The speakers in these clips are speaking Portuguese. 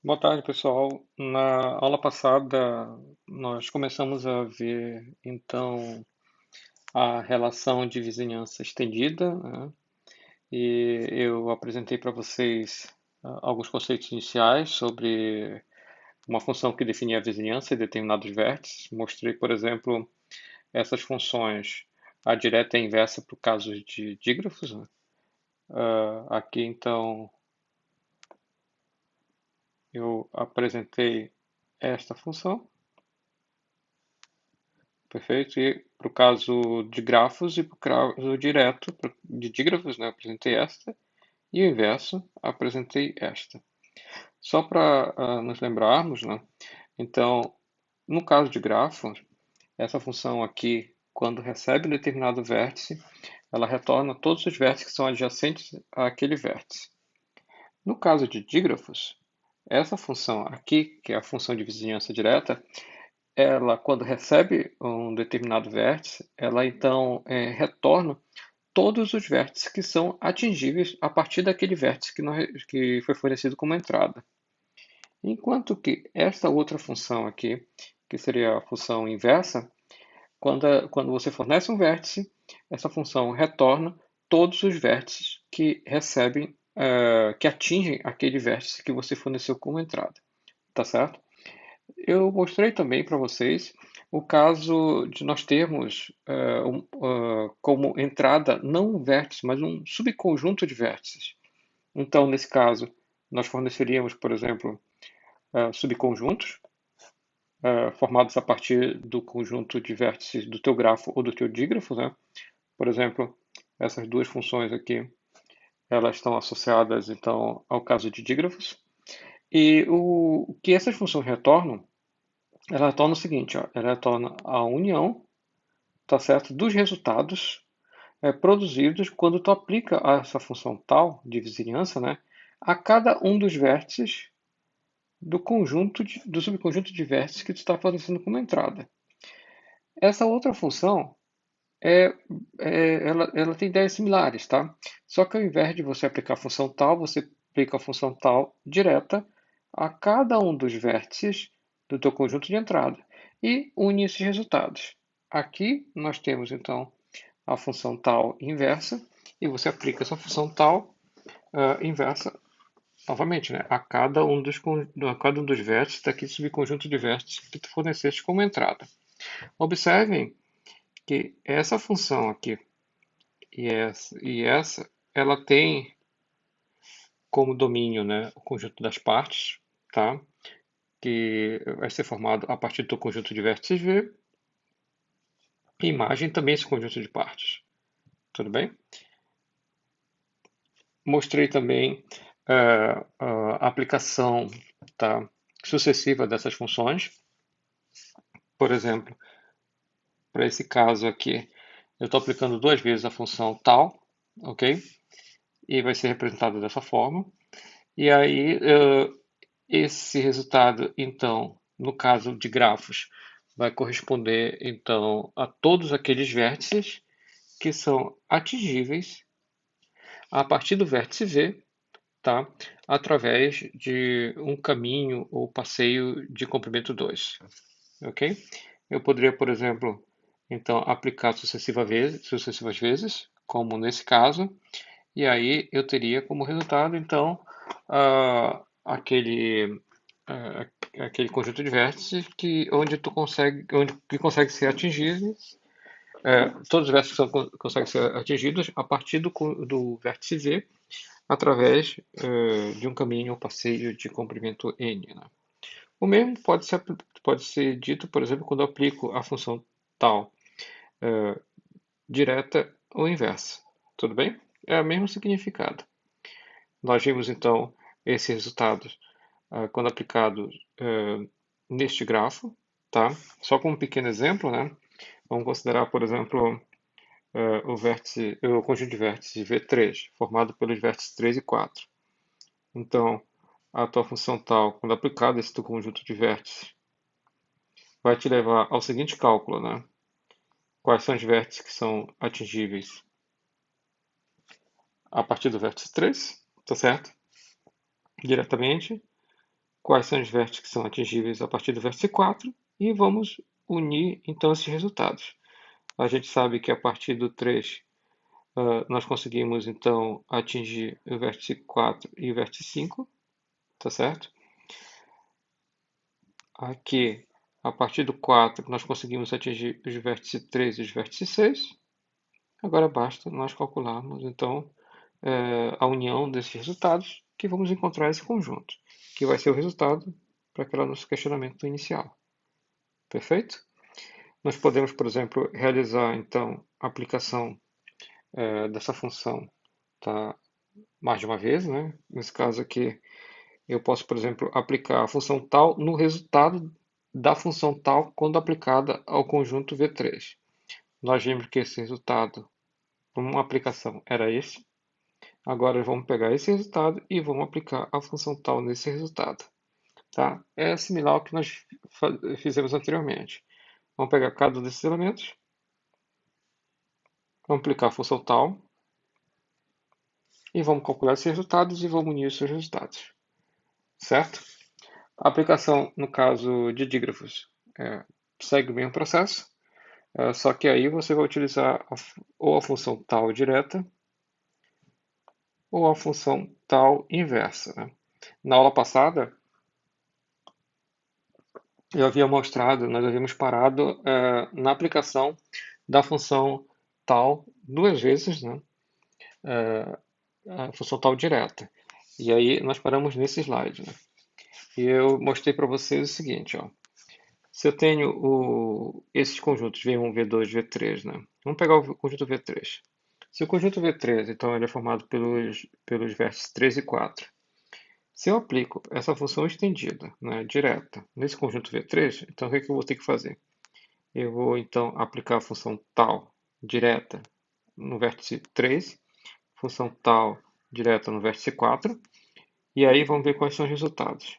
Boa tarde, pessoal. Na aula passada, nós começamos a ver, então, a relação de vizinhança estendida, né? E eu apresentei para vocês alguns conceitos iniciais sobre uma função que definia a vizinhança e determinados vértices. Mostrei, por exemplo, essas funções, a direta e a inversa para o caso de dígrafos, né? Aqui, então, eu apresentei esta função. Perfeito. E para o caso de grafos e para o caso direto de dígrafos, né, apresentei esta. E o inverso, apresentei esta. Só para nos lembrarmos, né, então, no caso de grafos, essa função aqui, quando recebe um determinado vértice, ela retorna todos os vértices que são adjacentes àquele vértice. No caso de dígrafos, essa função aqui, que é a função de vizinhança direta, ela, quando recebe um determinado vértice, ela então retorna todos os vértices que são atingíveis a partir daquele vértice que foi fornecido como entrada. Enquanto que esta outra função aqui, que seria a função inversa, quando você fornece um vértice, essa função retorna todos os vértices que recebem, que atingem aquele vértice que você forneceu como entrada. Tá certo? Eu mostrei também para vocês o caso de nós termos como entrada não um vértice, mas um subconjunto de vértices. Então, nesse caso, nós forneceríamos, por exemplo, subconjuntos formados a partir do conjunto de vértices do teu grafo ou do teu dígrafo, né? Por exemplo, essas duas funções aqui, elas estão associadas, então, ao caso de dígrafos. E o que essas funções retornam, ela retorna o seguinte, ó, ela retorna a união, tá certo, dos resultados produzidos quando tu aplica essa função tal de vizinhança, né, a cada um dos vértices do subconjunto de vértices que tu está fornecendo como entrada. Essa outra função ela tem ideias similares, tá? Só que ao invés de você aplicar a função tal, você aplica a função tal direta a cada um dos vértices do teu conjunto de entrada e une esses resultados. Aqui nós temos então a função tal inversa e você aplica essa função tal inversa novamente, né, a cada um dos vértices daquele subconjunto de vértices que tu forneceste como entrada. Observem que essa função aqui e essa, ela tem como domínio, né, o conjunto das partes, tá? Que vai ser formado a partir do conjunto de vértices V, e imagem também esse conjunto de partes. Tudo bem? Mostrei também a aplicação, tá, sucessiva dessas funções. Por exemplo, para esse caso aqui, eu estou aplicando duas vezes a função tal, ok? E vai ser representado dessa forma. E aí, esse resultado, então, no caso de grafos, vai corresponder, então, a todos aqueles vértices que são atingíveis a partir do vértice V, tá? Através de um caminho ou passeio de comprimento 2, ok? Eu poderia, por exemplo, então, aplicar sucessivas vezes, como nesse caso, e aí eu teria como resultado, então, ah, aquele conjunto de vértices que consegue ser atingido, todos os vértices conseguem ser atingidos a partir do vértice V através de um caminho ou passeio de comprimento n, né? O mesmo pode ser dito, por exemplo, quando eu aplico a função tal direta ou inversa. Tudo bem? É o mesmo significado. Nós vimos então esses resultados quando aplicados neste grafo, tá? Só como um pequeno exemplo, né? Vamos considerar, por exemplo, o conjunto de vértices V3, formado pelos vértices 3 e 4. Então, a tua função tal, quando aplicada esse teu conjunto de vértices, vai te levar ao seguinte cálculo, né? Quais são os vértices que são atingíveis a partir do vértice 3, tá certo? Diretamente. quais são os vértices que são atingíveis a partir do vértice 4 e vamos unir então esses resultados. A gente sabe que a partir do 3 nós conseguimos então atingir o vértice 4 e o vértice 5, tá certo? Aqui, a partir do 4, nós conseguimos atingir os vértices 3 e os vértices 6. Agora basta nós calcularmos então a união desses resultados que vamos encontrar esse conjunto, que vai ser o resultado para aquele nosso questionamento inicial. Perfeito? Nós podemos, por exemplo, realizar então a aplicação dessa função tá, mais de uma vez, né? Nesse caso aqui, eu posso, por exemplo, aplicar a função tal no resultado da função tal quando aplicada ao conjunto V3. Nós vimos que esse resultado, uma aplicação, era esse. Agora vamos pegar esse resultado e vamos aplicar a função tal nesse resultado. Tá? É similar ao que nós fizemos anteriormente. Vamos pegar cada um desses elementos, vamos aplicar a função tal e vamos calcular esses resultados e vamos unir os seus resultados. Certo? A aplicação, no caso de dígrafos, segue o mesmo processo, só que aí você vai utilizar ou a função tal direta ou a função tal inversa. Né? Na aula passada, eu havia mostrado, nós havíamos parado na aplicação da função tal duas vezes, né? A função tal direta. E aí nós paramos nesse slide. Né? E eu mostrei para vocês o seguinte, ó. Se eu tenho esses conjuntos V1, V2, V3, né? Vamos pegar o conjunto V3. Se o conjunto V3, então, ele é formado pelos vértices 3 e 4. Se eu aplico essa função estendida, né, direta, nesse conjunto V3, então o que eu vou ter que fazer? Eu vou, então, aplicar a função tal direta no vértice 3, função tal direta no vértice 4, e aí vamos ver quais são os resultados.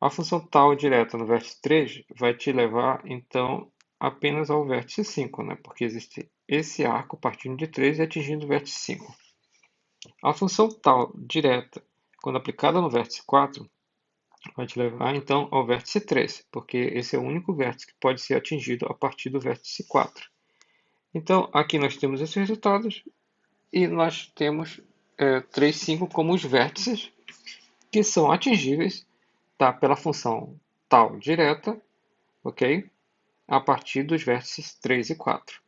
A função tal direta no vértice 3 vai te levar, então, apenas ao vértice 5, né? Porque existe esse arco partindo de 3 e atingindo o vértice 5. A função tal direta, quando aplicada no vértice 4, vai te levar, então, ao vértice 3, porque esse é o único vértice que pode ser atingido a partir do vértice 4. Então, aqui nós temos esses resultados e nós temos 3, 5 como os vértices que são atingíveis, tá, pela função tal direta, ok? A partir dos vértices 3 e 4.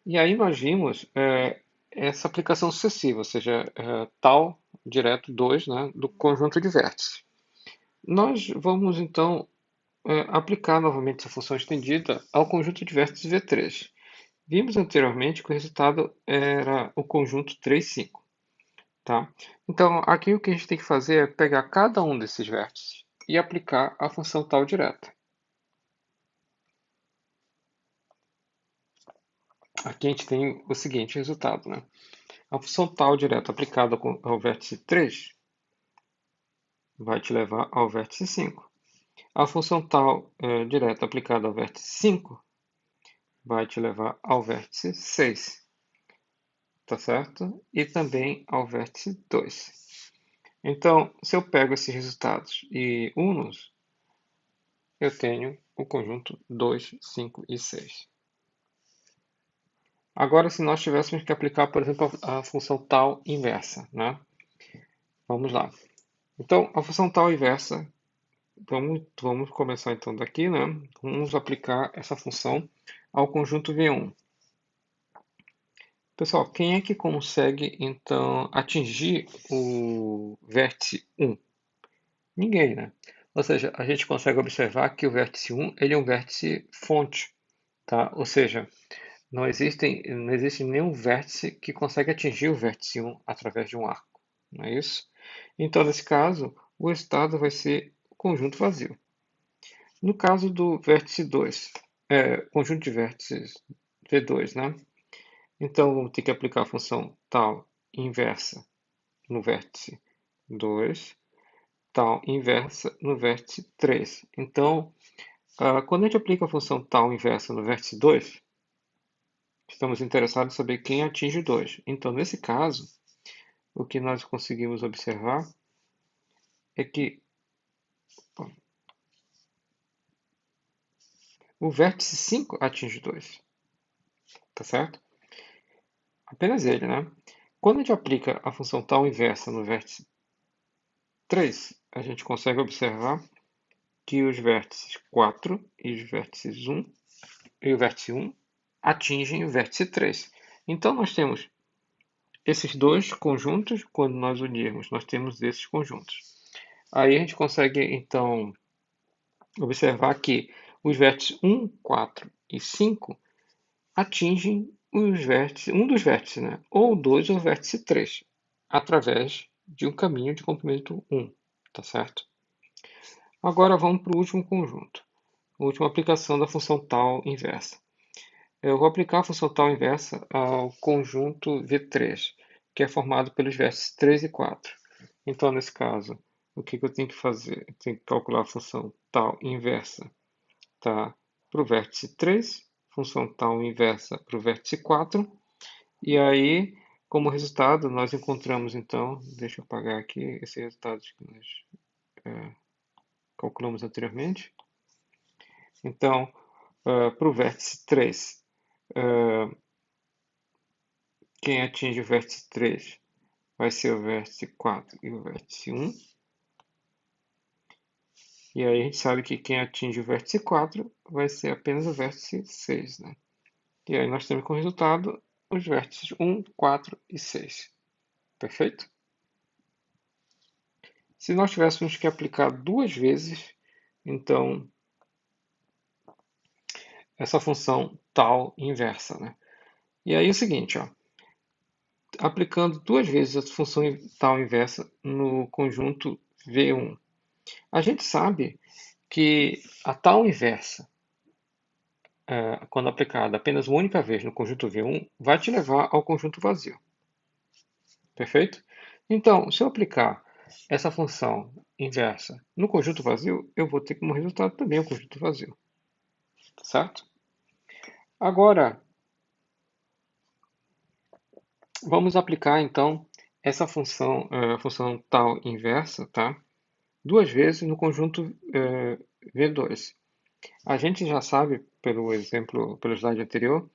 E aí nós vimos essa aplicação sucessiva, ou seja, tal direto 2, né, do conjunto de vértices. Nós vamos então aplicar novamente essa função estendida ao conjunto de vértices V3. Vimos anteriormente que o resultado era o conjunto 3, 5. Tá? Então, aqui o que a gente tem que fazer é pegar cada um desses vértices e aplicar a função tal direta. Aqui a gente tem o seguinte resultado, né? A função tal direta aplicada ao vértice 3 vai te levar ao vértice 5. A função tal direta aplicada ao vértice 5 vai te levar ao vértice 6, tá certo? E também ao vértice 2. Então, se eu pego esses resultados e uno-os, eu tenho o conjunto 2, 5 e 6. Agora, se nós tivéssemos que aplicar, por exemplo, a função tal inversa, né? Vamos lá. Então, a função tal inversa, vamos começar então daqui, né? Vamos aplicar essa função ao conjunto V1. Pessoal, quem é que consegue então atingir o vértice 1? Ninguém, né? Ou seja, a gente consegue observar que o vértice 1 ele é um vértice fonte, tá? Ou seja, não existe nenhum vértice que consegue atingir o vértice 1 através de um arco, não é isso? Então, nesse caso, o resultado vai ser o conjunto vazio. No caso do vértice 2, conjunto de vértices V2, né? Então, vamos ter que aplicar a função tal inversa no vértice 2, tal inversa no vértice 3. Então, quando a gente aplica a função tal inversa no vértice 2, estamos interessados em saber quem atinge o 2. Então, nesse caso, o que nós conseguimos observar é que o vértice 5 atinge 2, tá certo? Apenas ele, né? Quando a gente aplica a função tal inversa no vértice 3, a gente consegue observar que os vértices 4 e os vértices 1 e o vértice 1 atingem o vértice 3. Então, nós temos esses dois conjuntos, quando nós unirmos, nós temos esses conjuntos. Aí a gente consegue, então, observar que os vértices 1, 4 e 5 atingem os vértices, um dos vértices, né? Ou dois ou vértice 3, através de um caminho de comprimento 1, tá certo? Agora vamos para o último conjunto, a última aplicação da função tal inversa. Eu vou aplicar a função tal inversa ao conjunto V3, que é formado pelos vértices 3 e 4. Então, nesse caso, o que eu tenho que fazer? Eu tenho que calcular a função tal inversa, tá? Para o vértice 3, função tal inversa para o vértice 4, e aí, como resultado, nós encontramos, então, deixa eu apagar aqui esses resultados que nós calculamos anteriormente. Então, para o vértice 3, quem atinge o vértice 3 vai ser o vértice 4 e o vértice 1. E aí a gente sabe que quem atinge o vértice 4 vai ser apenas o vértice 6, né? E aí nós temos como resultado os vértices 1, 4 e 6. Perfeito? Se nós tivéssemos que aplicar duas vezes, então, essa função tal inversa, né? E aí é o seguinte, ó, aplicando duas vezes a função tal inversa no conjunto V1, a gente sabe que a tal inversa, quando aplicada apenas uma única vez no conjunto V1, vai te levar ao conjunto vazio. Perfeito? Então, se eu aplicar essa função inversa no conjunto vazio, eu vou ter como resultado também o conjunto vazio. Tá certo? Agora, vamos aplicar então essa função, a função tal inversa, tá? Duas vezes no conjunto V2. A gente já sabe, pelo exemplo, pelo slide anterior,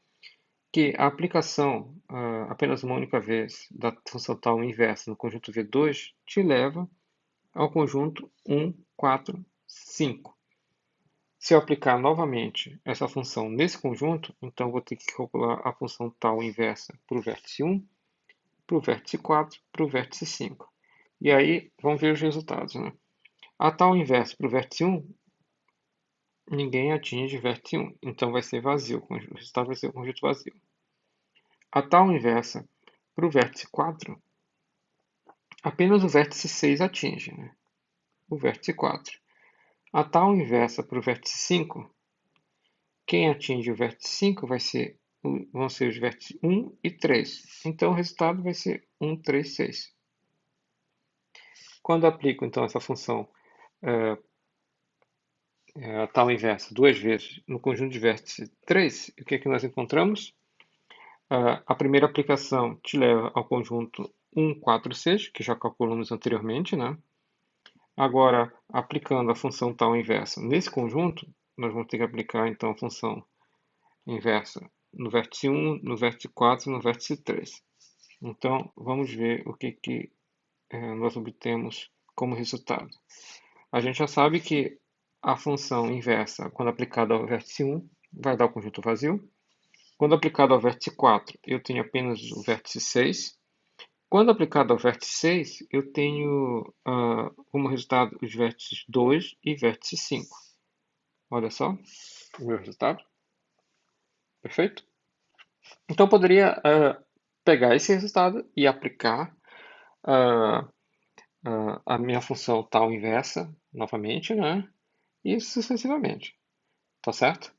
que a aplicação apenas uma única vez da função tal inversa no conjunto V2 te leva ao conjunto 1, 4, 5. Se eu aplicar novamente essa função nesse conjunto, então vou ter que calcular a função tal inversa para o vértice 1, para o vértice 4, para o vértice 5. E aí, vamos ver os resultados, né? A tal inversa para o vértice 1, ninguém atinge o vértice 1, então vai ser vazio, o resultado vai ser o conjunto vazio. A tal inversa para o vértice 4, apenas o vértice 6 atinge, né? O vértice 4. A tal inversa para o vértice 5, quem atinge o vértice 5 vão ser os vértices 1 e 3. Então, o resultado vai ser 1, 3, 6. Quando aplico, então, essa função a tal inversa duas vezes no conjunto de vértices 3, o que é que nós encontramos? A primeira aplicação te leva ao conjunto 1, 4, 6, que já calculamos anteriormente, né? Agora, aplicando a função tal inversa nesse conjunto, nós vamos ter que aplicar, então, a função inversa no vértice 1, no vértice 4 e no vértice 3. Então, vamos ver o que nós obtemos como resultado. A gente já sabe que a função inversa, quando aplicada ao vértice 1, vai dar o conjunto vazio. Quando aplicado ao vértice 4, eu tenho apenas o vértice 6. Quando aplicado ao vértice 6, eu tenho como resultado os vértices 2 e vértice 5. Olha só o meu resultado. Perfeito? Então, eu poderia pegar esse resultado e aplicar a minha função tal inversa novamente, né? E sucessivamente. Tá certo?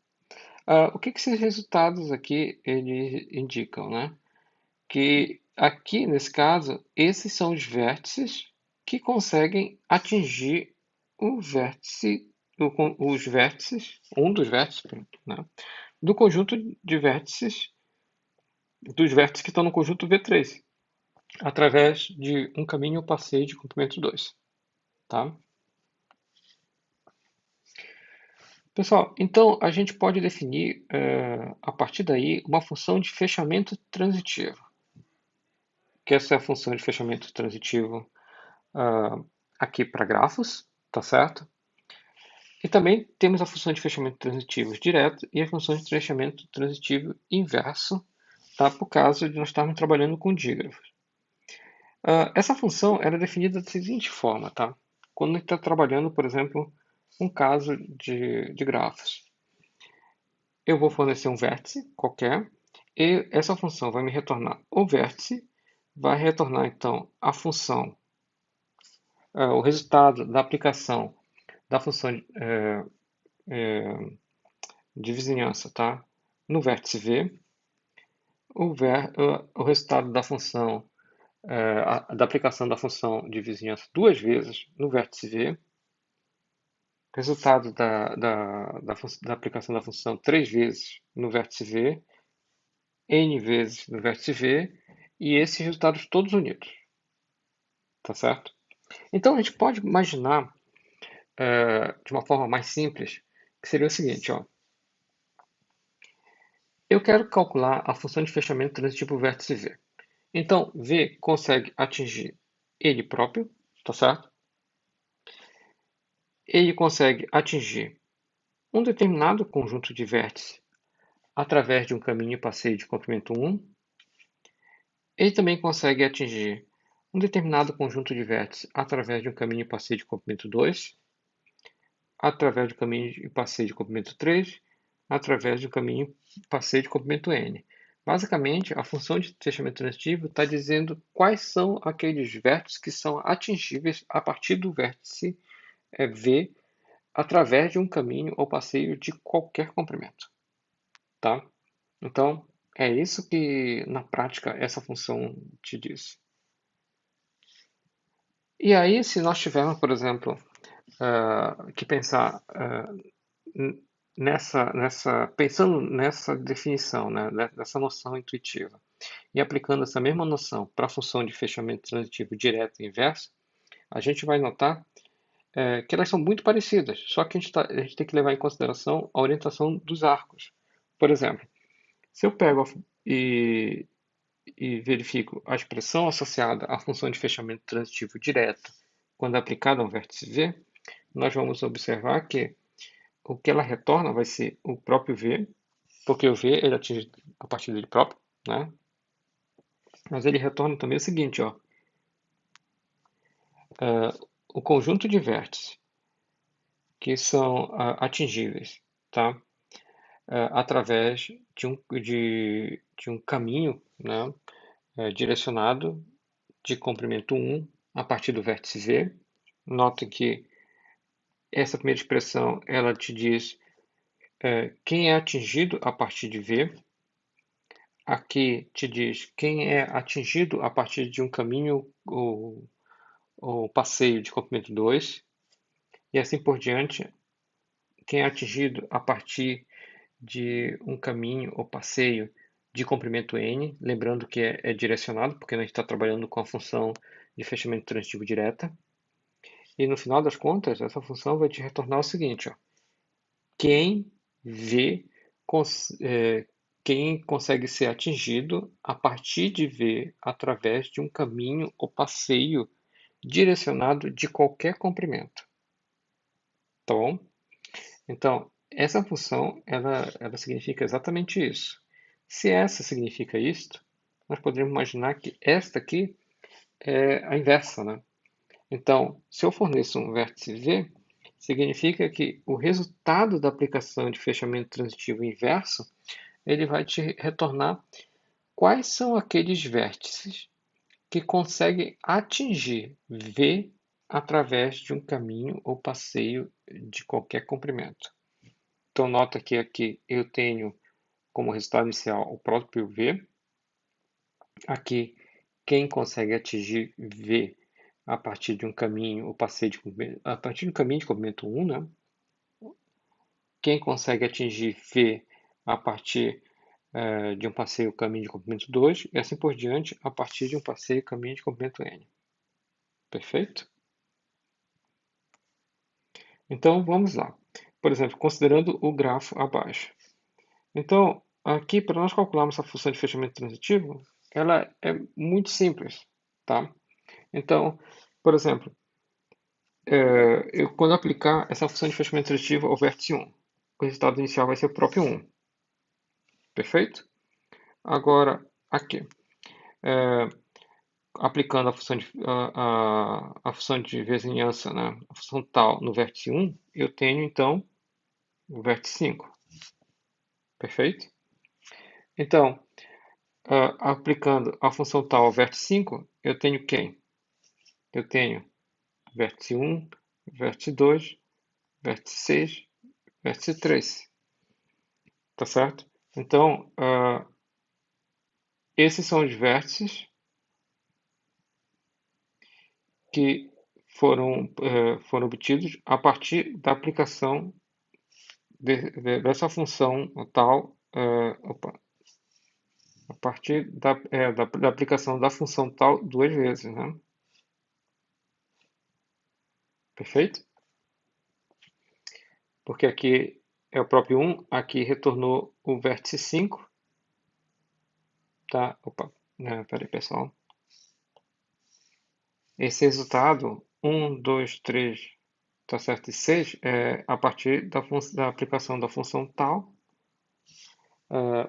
O que esses resultados aqui eles indicam, né? Que aqui, nesse caso, esses são os vértices que conseguem atingir o vértice, os vértices, um dos vértices, né? Do conjunto de vértices, dos vértices que estão no conjunto V3, através de um caminho ou passeio de comprimento 2. tá? Pessoal, então a gente pode definir a partir daí uma função de fechamento transitivo, que essa é a função de fechamento transitivo aqui para grafos, tá certo? E também temos a função de fechamento transitivo direto e a função de fechamento transitivo inverso, tá? Por caso de nós estarmos trabalhando com dígrafos. Essa função era definida da seguinte forma, tá? Quando a gente está trabalhando, por exemplo, um caso de grafos. Eu vou fornecer um vértice qualquer e essa função vai me retornar o vértice, vai retornar então a função, o resultado da aplicação da função de vizinhança, tá? No vértice V, o resultado da função, da aplicação da função de vizinhança duas vezes no vértice V, resultado da aplicação da função três vezes no vértice V, n vezes no vértice V, e esses resultados todos unidos, tá certo? Então a gente pode imaginar de uma forma mais simples, que seria o seguinte, ó. Eu quero calcular a função de fechamento transitivo vértice V. Então, V consegue atingir ele próprio, tá certo? Ele consegue atingir um determinado conjunto de vértices através de um caminho e passeio de comprimento 1. Ele também consegue atingir um determinado conjunto de vértices através de um caminho e passeio de comprimento 2, através do caminho e passeio de comprimento 3, através do caminho e passeio de comprimento n. Basicamente, a função de fechamento transitivo está dizendo quais são aqueles vértices que são atingíveis a partir do vértice V através de um caminho ou passeio de qualquer comprimento, tá? Então, é isso que, na prática, essa função te diz. E aí, se nós tivermos, por exemplo, que pensar pensando nessa definição, né, dessa noção intuitiva, e aplicando essa mesma noção para a função de fechamento transitivo direto e inverso, a gente vai notar que elas são muito parecidas, só que a gente tem que levar em consideração a orientação dos arcos. Por exemplo, se eu pego e verifico a expressão associada à função de fechamento transitivo direto quando aplicada a um vértice V, nós vamos observar que o que ela retorna vai ser o próprio V, porque o V ele atinge a partir dele próprio, né? Mas ele retorna também o seguinte, ó, o conjunto de vértices que são atingíveis, tá? Através de um caminho, né, direcionado de comprimento 1 a partir do vértice V. Nota que essa primeira expressão ela te diz quem é atingido a partir de V. Aqui te diz quem é atingido a partir de um caminho ou passeio de comprimento 2. E assim por diante, quem é atingido a partir de um caminho ou passeio de comprimento n, lembrando que é direcionado, porque a gente está trabalhando com a função de fechamento transitivo direta. E no final das contas, essa função vai te retornar o seguinte, ó, quem vê, quem consegue ser atingido a partir de ver através de um caminho ou passeio direcionado de qualquer comprimento. Tá bom? Então, essa função, ela significa exatamente isso. Se essa significa isto, nós poderíamos imaginar que esta aqui é a inversa, né? Então, se eu forneço um vértice V, significa que o resultado da aplicação de fechamento transitivo inverso, ele vai te retornar quais são aqueles vértices que conseguem atingir V através de um caminho ou passeio de qualquer comprimento. Então, nota que aqui eu tenho como resultado inicial o próprio V. Aqui, quem consegue atingir V a partir de um caminho ou passeio de comprimento, a partir de um caminho de comprimento 1, né? Quem consegue atingir V a partir de um passeio caminho de comprimento 2 e assim por diante a partir de um passeio caminho de comprimento N. Perfeito? Então, vamos lá. Por exemplo, considerando o grafo abaixo. Então, aqui, para nós calcularmos a função de fechamento transitivo, ela é muito simples, tá? Então, por exemplo, quando aplicar essa função de fechamento transitivo ao vértice 1, o resultado inicial vai ser o próprio 1, perfeito? Agora, aqui, é, aplicando a função de vizinhança, né, a função tal no vértice 1, eu tenho, então, o vértice 5, perfeito? Então, aplicando a função tal ao vértice 5, eu tenho quem? Eu tenho vértice 1, vértice 2, vértice 6, vértice 3, tá certo? Então, esses são os vértices que foram obtidos a partir da aplicação dessa função tal, a partir da aplicação da função tal duas vezes, né? Perfeito? Porque aqui é o próprio 1, aqui retornou o vértice 5, tá? Opa, peraí, pessoal. Esse resultado, 1, 2, 3, tá certo? E 6 é a partir da aplicação da função tal,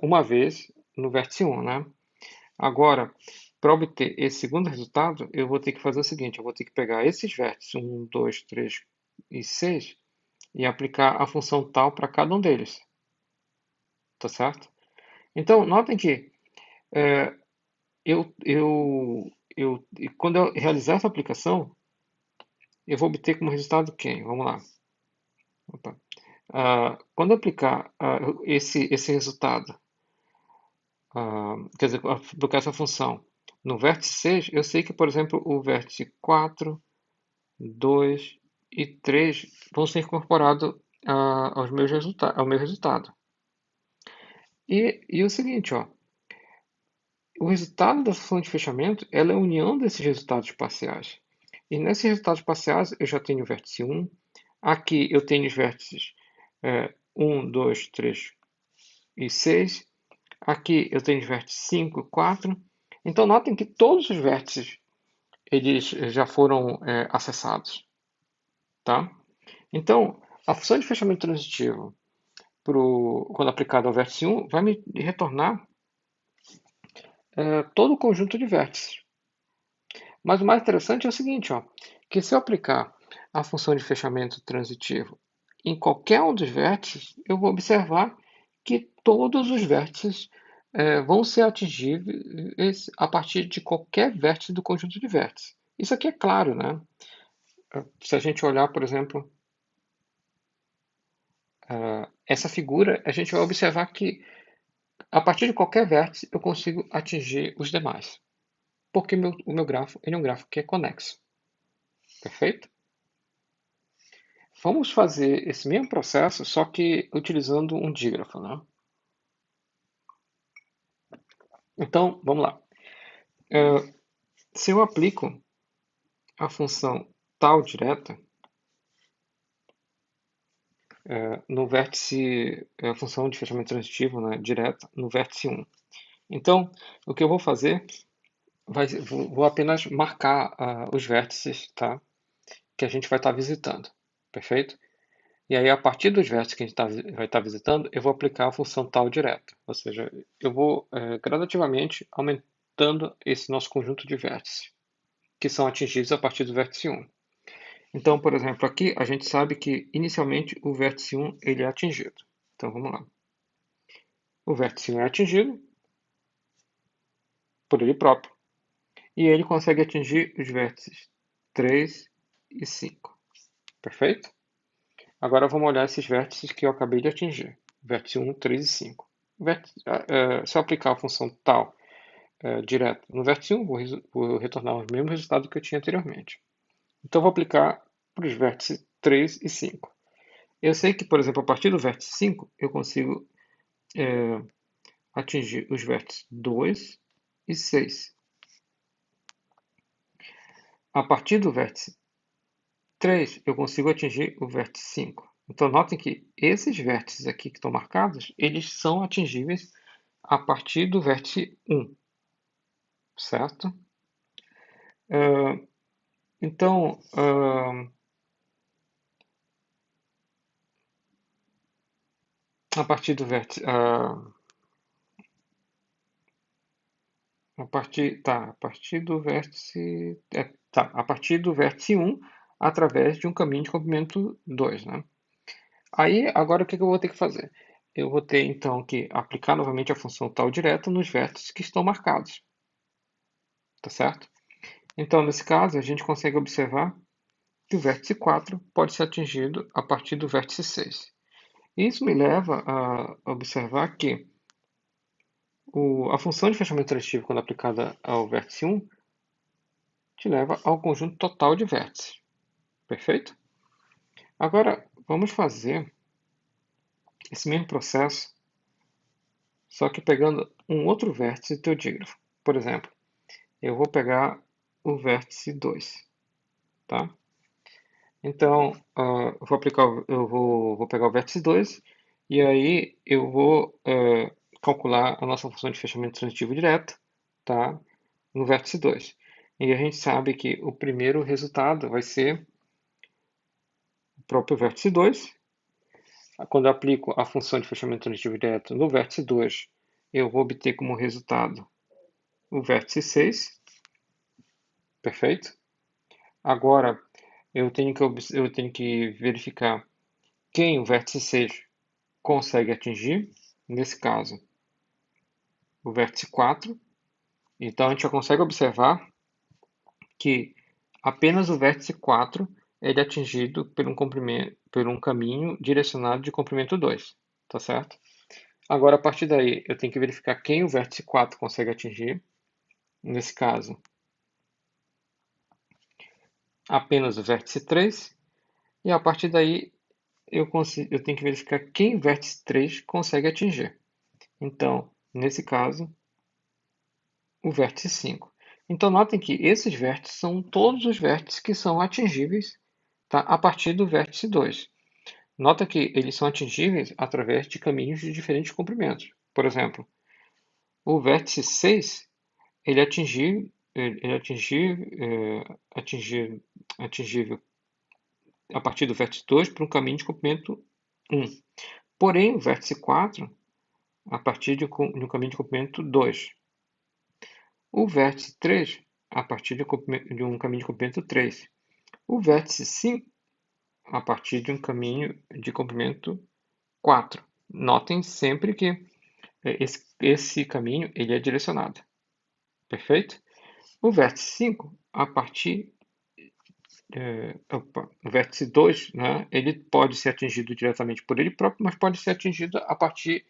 uma vez no vértice 1, né? Agora, para obter esse segundo resultado, eu vou ter que fazer o seguinte, eu vou ter que pegar esses vértices 1, 2, 3 e 6 e aplicar a função tal para cada um deles, tá certo? Então, notem que é, quando eu realizar essa aplicação, eu vou obter como resultado quem? Vamos lá. Opa. Quando eu aplicar esse resultado, quer dizer, aplicar essa função no vértice 6, eu sei que, por exemplo, o vértice 4, 2 e 3 vão ser incorporados ao meu resultado. E o seguinte, ó, o resultado da função de fechamento ela é a união desses resultados parciais. E nesses resultados parciais eu já tenho o vértice 1, aqui eu tenho os vértices 1, 2, 3 e 6, aqui eu tenho os vértices 5 e 4. Então notem que todos os vértices eles já foram acessados, tá? Então, a função de fechamento transitivo, quando aplicada ao vértice 1, vai me retornar todo o conjunto de vértices. Mas o mais interessante é o seguinte, ó, que se eu aplicar a função de fechamento transitivo em qualquer um dos vértices, eu vou observar que todos os vértices vão ser atingíveis a partir de qualquer vértice do conjunto de vértices. Isso aqui é claro, né? Se a gente olhar, por exemplo, essa figura, a gente vai observar que a partir de qualquer vértice eu consigo atingir os demais. Porque o meu grafo ele é um grafo que é conexo. Perfeito? Vamos fazer esse mesmo processo, só que utilizando um dígrafo, né? Então, vamos lá. Se eu aplico a função tal direta no vértice, a função de fechamento transitivo, né, direta, no vértice 1. Então, o que eu vou fazer, vou apenas marcar os vértices, tá, que a gente vai estar visitando, perfeito? E aí, a partir dos vértices que a gente vai estar visitando, eu vou aplicar a função tal direta. Ou seja, eu vou gradativamente aumentando esse nosso conjunto de vértices, que são atingidos a partir do vértice 1. Então, por exemplo, aqui a gente sabe que inicialmente o vértice 1 ele é atingido. Então, vamos lá. O vértice 1 é atingido por ele próprio. E ele consegue atingir os vértices 3 e 5. Perfeito? Agora vamos olhar esses vértices que eu acabei de atingir. Vértice 1, 3 e 5. Se eu aplicar a função tal direto no vértice 1, vou retornar os mesmos resultados que eu tinha anteriormente. Então, vou aplicar para os vértices 3 e 5. Eu sei que, por exemplo, a partir do vértice 5, eu consigo atingir os vértices 2 e 6. A partir do vértice 3, eu consigo atingir o vértice 5. Então, notem que esses vértices aqui que estão marcados, eles são atingíveis a partir do vértice 1, certo? Então, a partir do vértice... a partir do vértice... a partir do vértice 1, através de um caminho de comprimento 2, né? Aí, agora o que eu vou ter que fazer? Eu vou ter, então, que aplicar novamente a função tal direta nos vértices que estão marcados, tá certo? Então, nesse caso, a gente consegue observar que o vértice 4 pode ser atingido a partir do vértice 6. Isso me leva a observar que a função de fechamento transitivo, quando aplicada ao vértice 1, te leva ao conjunto total de vértices. Perfeito? Agora, vamos fazer esse mesmo processo, só que pegando um outro vértice do teu dígrafo. Por exemplo, eu vou pegar o vértice 2, tá? Então, vou pegar o vértice 2 e aí eu vou calcular a nossa função de fechamento transitivo direto, tá? No vértice 2. E a gente sabe que o primeiro resultado vai ser o próprio vértice 2. Quando eu aplico a função de fechamento transitivo direto no vértice 2, eu vou obter como resultado o vértice 6. Perfeito? Agora, eu tenho que verificar quem o vértice 6 consegue atingir. Nesse caso, o vértice 4. Então, a gente já consegue observar que apenas o vértice 4 é atingido por um caminho direcionado de comprimento 2, tá certo? Agora, a partir daí, eu tenho que verificar quem o vértice 4 consegue atingir. Nesse caso, apenas o vértice 3. E a partir daí, eu tenho que verificar quem o vértice 3 consegue atingir. Então, nesse caso, o vértice 5. Então, notem que esses vértices são todos os vértices que são atingíveis, tá, a partir do vértice 2. Nota que eles são atingíveis através de caminhos de diferentes comprimentos. Por exemplo, o vértice 6, ele é atingível a partir do vértice 2 por um caminho de comprimento 1. Porém, o vértice 4, a partir de um caminho de comprimento 2. O vértice 3, a partir de um caminho de comprimento 3. O vértice 5, a partir de um caminho de comprimento 4. Notem sempre que esse caminho ele é direcionado. Perfeito? O vértice 5, a partir... o vértice 2, né, ele pode ser atingido diretamente por ele próprio, mas pode ser atingido a partir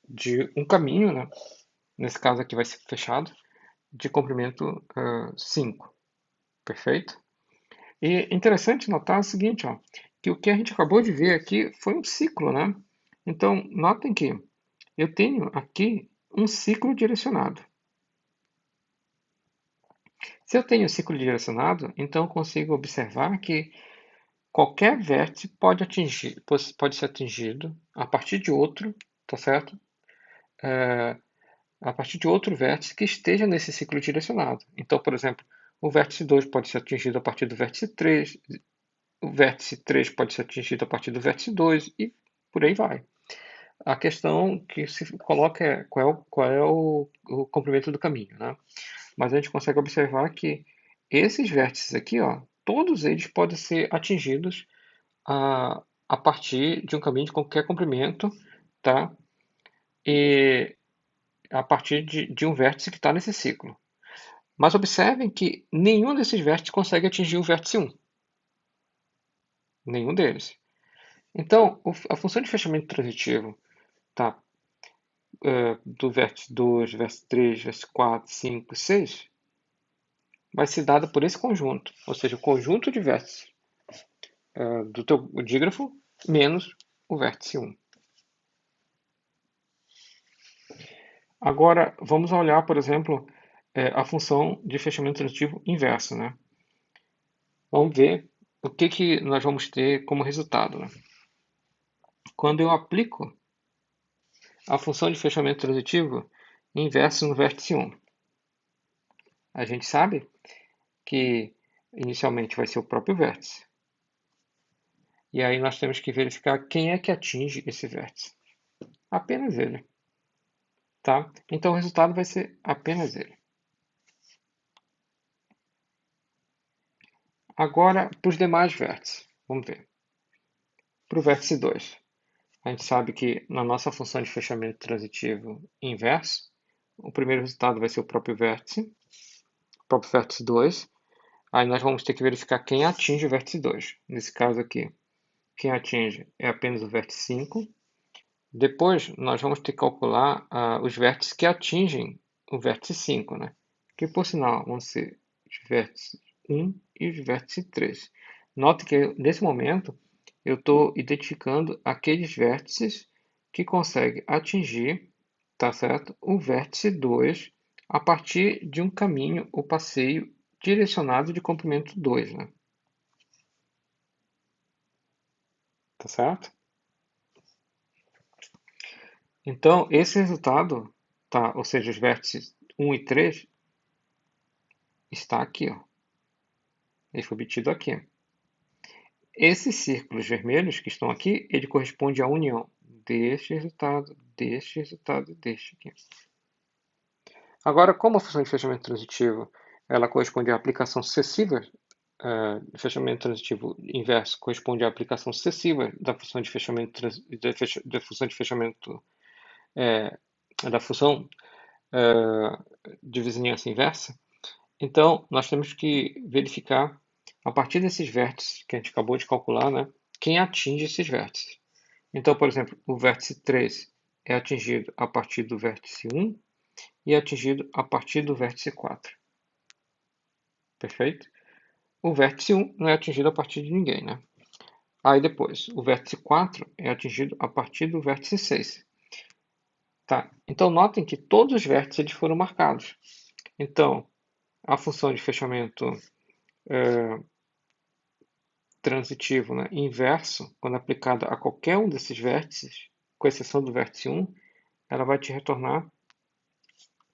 de um caminho, né, nesse caso aqui vai ser fechado, de comprimento 5. Perfeito? E é interessante notar o seguinte, ó, que o que a gente acabou de ver aqui foi um ciclo, né? Então, notem que eu tenho aqui um ciclo direcionado. Se eu tenho um ciclo direcionado, então eu consigo observar que qualquer vértice pode ser atingido a partir de outro, tá certo? A partir de outro vértice que esteja nesse ciclo direcionado. Então, por exemplo, o vértice 2 pode ser atingido a partir do vértice 3, o vértice 3 pode ser atingido a partir do vértice 2 e por aí vai. A questão que se coloca é qual é o comprimento do caminho, né? Mas a gente consegue observar que esses vértices aqui, ó, todos eles podem ser atingidos a partir de um caminho de qualquer comprimento, tá? E a partir de um vértice que está nesse ciclo. Mas observem que nenhum desses vértices consegue atingir o vértice 1. Nenhum deles. Então, a função de fechamento transitivo, tá, do vértice 2, vértice 3, vértice 4, 5, 6, vai ser dada por esse conjunto, ou seja, o conjunto de vértices do teu dígrafo menos o vértice 1. Agora, vamos olhar, por exemplo, a função de fechamento transitivo inverso, né? Vamos ver o que nós vamos ter como resultado, né? Quando eu aplico a função de fechamento transitivo inverso no vértice 1, a gente sabe que inicialmente vai ser o próprio vértice. E aí nós temos que verificar quem é que atinge esse vértice. Apenas ele. Tá? Então o resultado vai ser apenas ele. Agora, para os demais vértices. Vamos ver. Para o vértice 2, a gente sabe que na nossa função de fechamento transitivo inverso, o primeiro resultado vai ser o próprio vértice 2. Aí nós vamos ter que verificar quem atinge o vértice 2. Nesse caso aqui, quem atinge é apenas o vértice 5. Depois, nós vamos ter que calcular os vértices que atingem o vértice 5, né? Que, por sinal, vão ser os vértices 1 e os vértices 3. Note que, nesse momento, eu estou identificando aqueles vértices que conseguem atingir, tá certo? O vértice 2 a partir de um caminho ou passeio direcionado de comprimento 2, né? Tá certo? Então, esse resultado, tá? Ou seja, os vértices 1 e 3, está aqui, ó. Ele foi obtido aqui. Esses círculos vermelhos que estão aqui, ele corresponde à união deste resultado e deste aqui. Agora, como a função de fechamento transitivo ela corresponde à aplicação sucessiva, fechamento transitivo inverso corresponde à aplicação sucessiva da função de fechamento da função de fechamento da função de vizinhança inversa. Então, nós temos que verificar, a partir desses vértices que a gente acabou de calcular, né, quem atinge esses vértices. Então, por exemplo, o vértice 3 é atingido a partir do vértice 1 e é atingido a partir do vértice 4. Perfeito? O vértice 1 não é atingido a partir de ninguém, né? Aí depois, o vértice 4 é atingido a partir do vértice 6. Tá? Então, notem que todos os vértices eles foram marcados. Então, a função de fechamento transitivo, né, inverso, quando aplicada a qualquer um desses vértices, com exceção do vértice 1, ela vai te retornar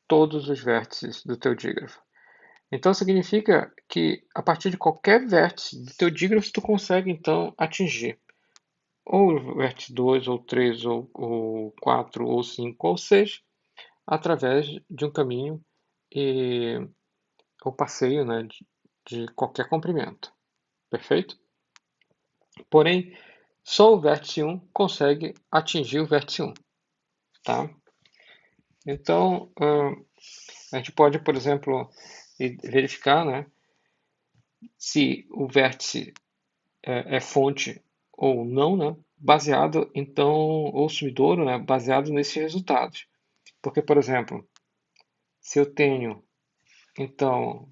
todos os vértices do teu dígrafo. Então significa que a partir de qualquer vértice do teu dígrafo tu consegue então atingir ou o vértice 2, ou 3, ou 4, ou 5, ou 6, através de um caminho ou passeio, né, de qualquer comprimento. Perfeito? Porém, só o vértice 1 consegue atingir o vértice 1. Tá? Então, a gente pode, por exemplo, verificar, né, se o vértice é fonte ou não, né, baseado, então, ou sumidouro, né, baseado nesses resultados. Porque, por exemplo, se eu tenho, então,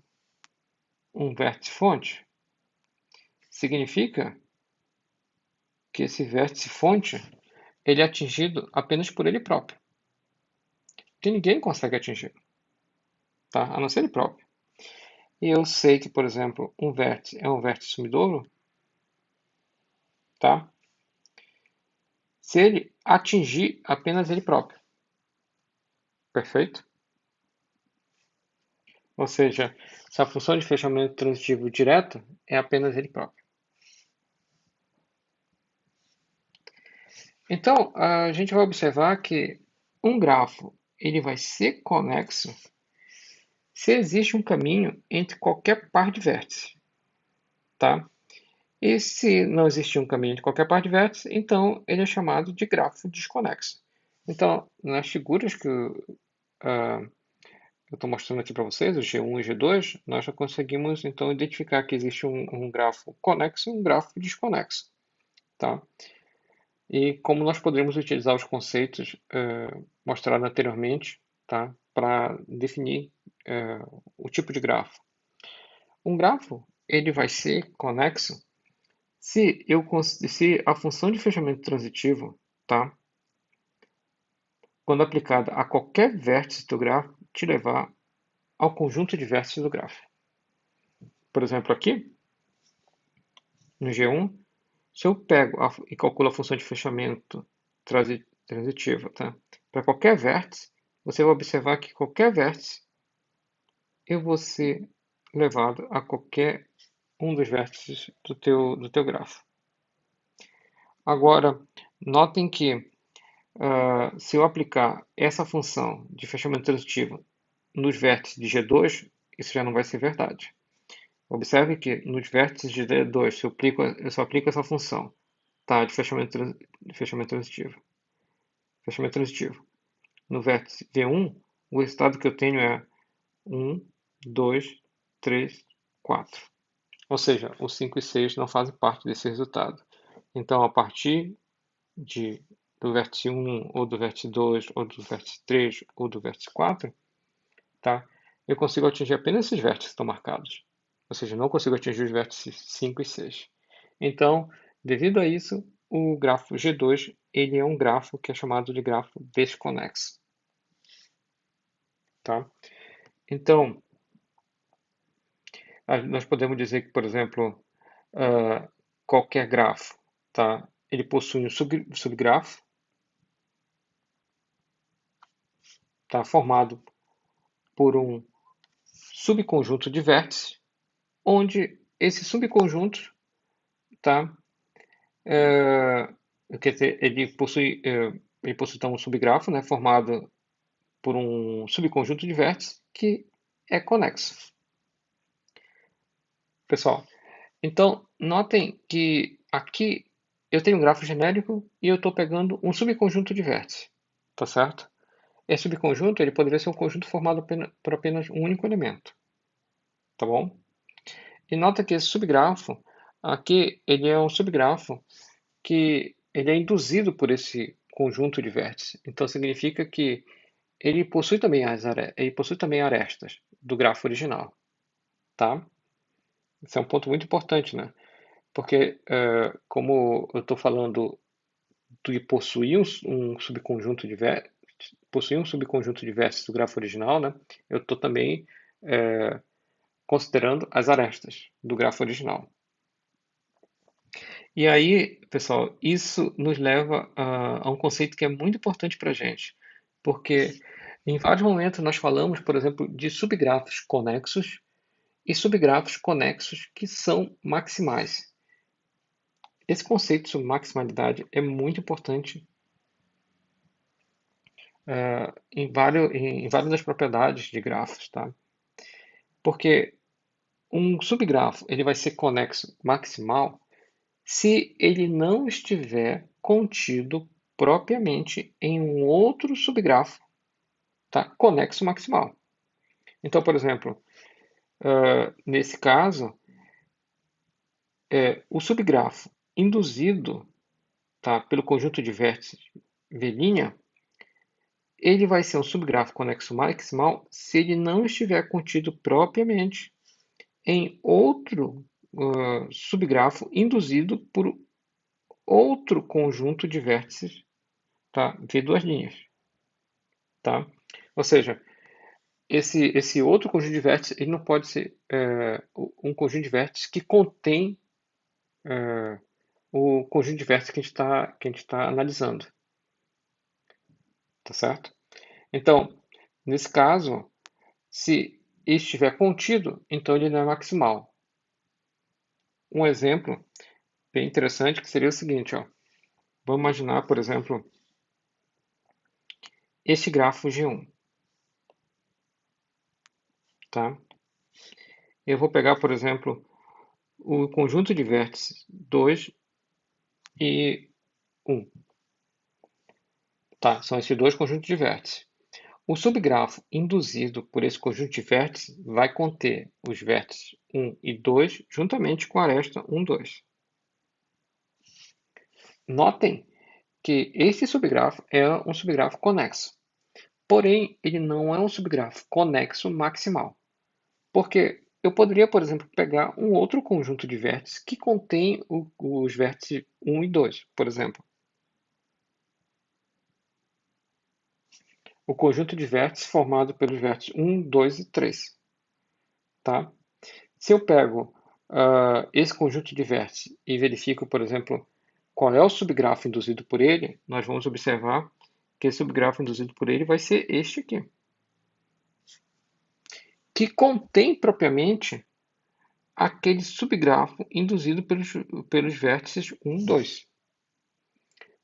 um vértice fonte, significa que esse vértice fonte ele é atingido apenas por ele próprio. Que ninguém consegue atingir, tá? A não ser ele próprio. E eu sei que, por exemplo, um vértice é um vértice sumidouro, tá? Se ele atingir apenas ele próprio. Perfeito? Ou seja, se a função de fechamento transitivo direto é apenas ele próprio. Então, a gente vai observar que um grafo ele vai ser conexo se existe um caminho entre qualquer par de vértices. Tá? E se não existir um caminho entre qualquer par de vértices, então ele é chamado de grafo desconexo. Então, nas figuras que eu estou mostrando aqui para vocês, o G1 e o G2, nós já conseguimos então identificar que existe um grafo conexo e um grafo desconexo. Tá? E como nós poderíamos utilizar os conceitos mostrados anteriormente, tá? Para definir o tipo de grafo. Um grafo ele vai ser conexo se a função de fechamento transitivo, tá? Quando aplicada a qualquer vértice do grafo, te levar ao conjunto de vértices do grafo. Por exemplo, aqui, no G1, se eu pego e calculo a função de fechamento transitiva, tá? Para qualquer vértice, você vai observar que qualquer vértice eu vou ser levado a qualquer um dos vértices do teu grafo. Agora, notem que se eu aplicar essa função de fechamento transitivo nos vértices de G2, isso já não vai ser verdade. Observe que nos vértices de G2, se eu só aplico essa função, tá, de fechamento transitivo. Fechamento transitivo. No vértice V1, o resultado que eu tenho é 1, 2, 3, 4. Ou seja, o 5 e 6 não fazem parte desse resultado. Então, a partir do vértice 1, ou do vértice 2, ou do vértice 3, ou do vértice 4, tá? Eu consigo atingir apenas esses vértices que estão marcados. Ou seja, não consigo atingir os vértices 5 e 6. Então, devido a isso, o grafo G2 ele é um grafo que é chamado de grafo desconexo. Tá? Então, nós podemos dizer que, por exemplo, qualquer grafo, tá? Ele possui um subgrafo, tá? Formado por um subconjunto de vértices, onde esse subconjunto, tá? Quer dizer, ele possui então um subgrafo, né? Formado por um subconjunto de vértices que é conexo. Pessoal, então notem que aqui eu tenho um grafo genérico e eu estou pegando um subconjunto de vértices, tá certo? Esse subconjunto ele poderia ser um conjunto formado por apenas um único elemento, tá bom? E nota que esse subgrafo aqui ele é um subgrafo que ele é induzido por esse conjunto de vértices. Então significa que ele possui também arestas do grafo original, tá? Esse é um ponto muito importante, né? Porque como eu estou falando de possuir um subconjunto de vértices, do grafo original, né? Eu estou também considerando as arestas do grafo original. E aí, pessoal, isso nos leva a um conceito que é muito importante para a gente, porque em vários momentos nós falamos, por exemplo, de subgrafos conexos e subgrafos conexos que são maximais. Esse conceito sobre maximalidade é muito importante em várias das propriedades de grafos, tá? Porque um subgrafo ele vai ser conexo maximal se ele não estiver contido propriamente em um outro subgrafo, tá? Conexo maximal. Então, por exemplo, nesse caso, o subgrafo induzido, tá, pelo conjunto de vértices V', ele vai ser um subgrafo conexo maximal se ele não estiver contido propriamente em outro subgrafo induzido por outro conjunto de vértices, tá, V'. Tá? Ou seja, esse outro conjunto de vértices ele não pode ser um conjunto de vértices que contém o conjunto de vértices que a gente tá analisando. Tá certo? Então, nesse caso, se estiver contido, então ele não é maximal. Um exemplo bem interessante que seria o seguinte, ó. Vamos imaginar, por exemplo, este grafo G1, tá? Eu vou pegar, por exemplo, o conjunto de vértices 2 e 1, tá? São esses dois conjuntos de vértices. O subgrafo induzido por esse conjunto de vértices vai conter os vértices 1 e 2 juntamente com a aresta 1, 2. Notem que esse subgrafo é um subgrafo conexo. Porém, ele não é um subgrafo conexo maximal. Porque eu poderia, por exemplo, pegar um outro conjunto de vértices que contém os vértices 1 e 2, por exemplo. O conjunto de vértices formado pelos vértices 1, 2 e 3. Tá? Se eu pego esse conjunto de vértices e verifico, por exemplo, qual é o subgrafo induzido por ele, nós vamos observar que esse subgrafo induzido por ele vai ser este aqui, que contém propriamente aquele subgrafo induzido pelos vértices 1, 2.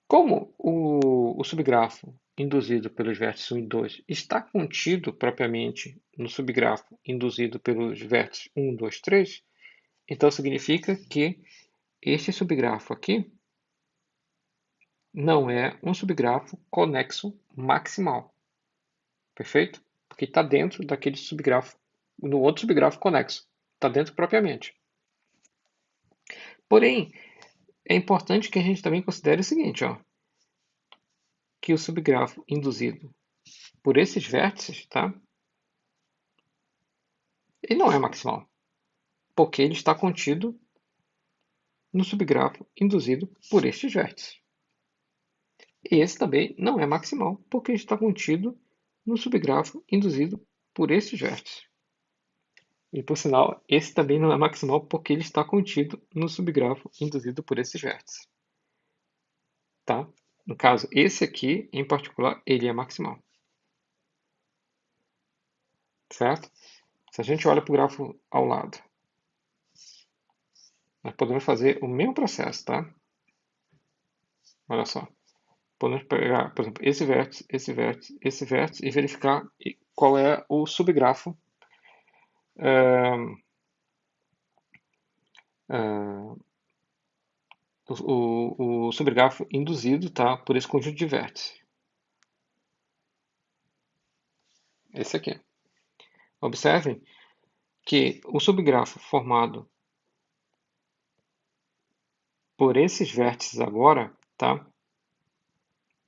Como o subgrafo induzido pelos vértices 1 e 2 está contido propriamente no subgrafo induzido pelos vértices 1, 2, 3, então significa que este subgrafo aqui não é um subgrafo conexo maximal, perfeito? Porque está dentro daquele subgrafo, no outro subgrafo conexo, está dentro propriamente. Porém, é importante que a gente também considere o seguinte, ó, que o subgrafo induzido por esses vértices, tá? Ele não é maximal, porque ele está contido no subgrafo induzido por estes vértices. E esse também não é maximal, porque está contido no subgrafo induzido por esses vértices. E, por sinal, esse também não é maximal, porque ele está contido no subgrafo induzido por esses vértices. Tá? No caso, esse aqui, em particular, ele é maximal. Certo? Se a gente olha para o grafo ao lado, nós podemos fazer o mesmo processo, tá? Olha só. Podemos pegar, por exemplo, esse vértice, esse vértice, esse vértice e verificar qual é o subgrafo o subgrafo induzido, tá, por esse conjunto de vértices. Esse aqui. Observem que o subgrafo formado por esses vértices agora, tá,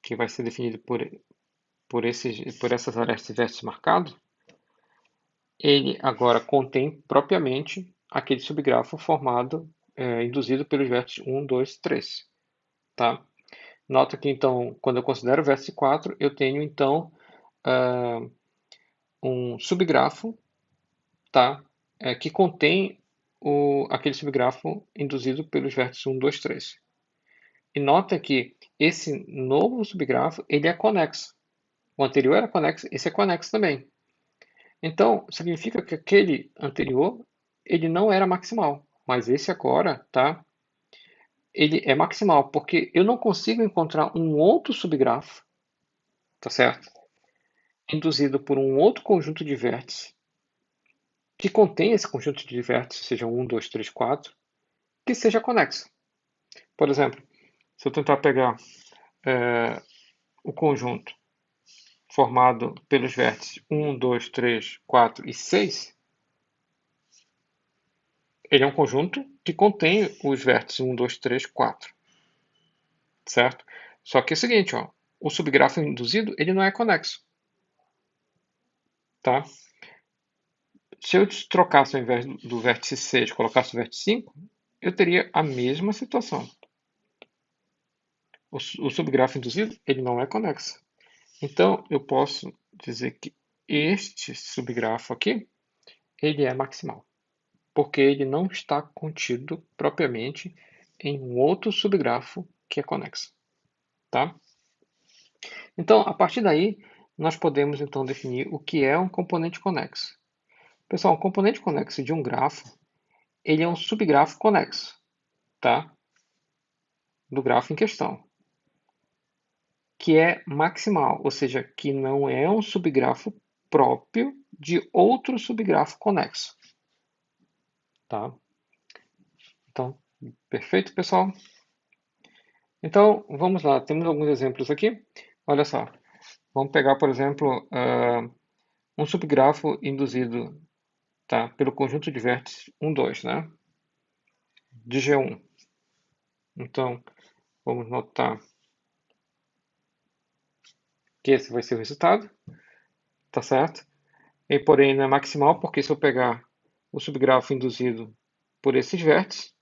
que vai ser definido por essas arestas de vértices marcados, ele agora contém propriamente aquele subgrafo formado, induzido pelos vértices 1, 2, 3. Tá? Nota que, então, quando eu considero o vértice 4, eu tenho, então, um subgrafo, tá? Que contém aquele subgrafo induzido pelos vértices 1, 2, 3. E nota que esse novo subgrafo ele é conexo. O anterior era conexo, esse é conexo também. Então, significa que aquele anterior ele não era maximal, mas esse agora, tá? Ele é maximal, porque eu não consigo encontrar um outro subgrafo, tá certo? Induzido por um outro conjunto de vértices, que contém esse conjunto de vértices, seja 1, 2, 3, 4, que seja conexo. Por exemplo, se eu tentar pegar o conjunto formado pelos vértices 1, 2, 3, 4 e 6, ele é um conjunto que contém os vértices 1, 2, 3, 4. Certo? Só que é o seguinte, ó, o subgrafo induzido ele não é conexo. Tá? Se eu trocasse ao invés do vértice 6, colocasse o vértice 5, eu teria a mesma situação. O subgrafo induzido ele não é conexo. Então, eu posso dizer que este subgrafo aqui, ele é maximal, porque ele não está contido propriamente em um outro subgrafo que é conexo. Tá? Então, a partir daí, nós podemos então definir o que é um componente conexo. Pessoal, um componente conexo de um grafo, ele é um subgrafo conexo, tá? Do grafo em questão, que é maximal, ou seja, que não é um subgrafo próprio de outro subgrafo conexo, tá? Então, perfeito, pessoal? Então, vamos lá, temos alguns exemplos aqui. Olha só, vamos pegar, por exemplo, um subgrafo induzido, tá, pelo conjunto de vértices 1, 2, né? De G1. Então, vamos notar que esse vai ser o resultado, tá certo? E porém não é maximal, porque se eu pegar o subgrafo induzido por esses vértices,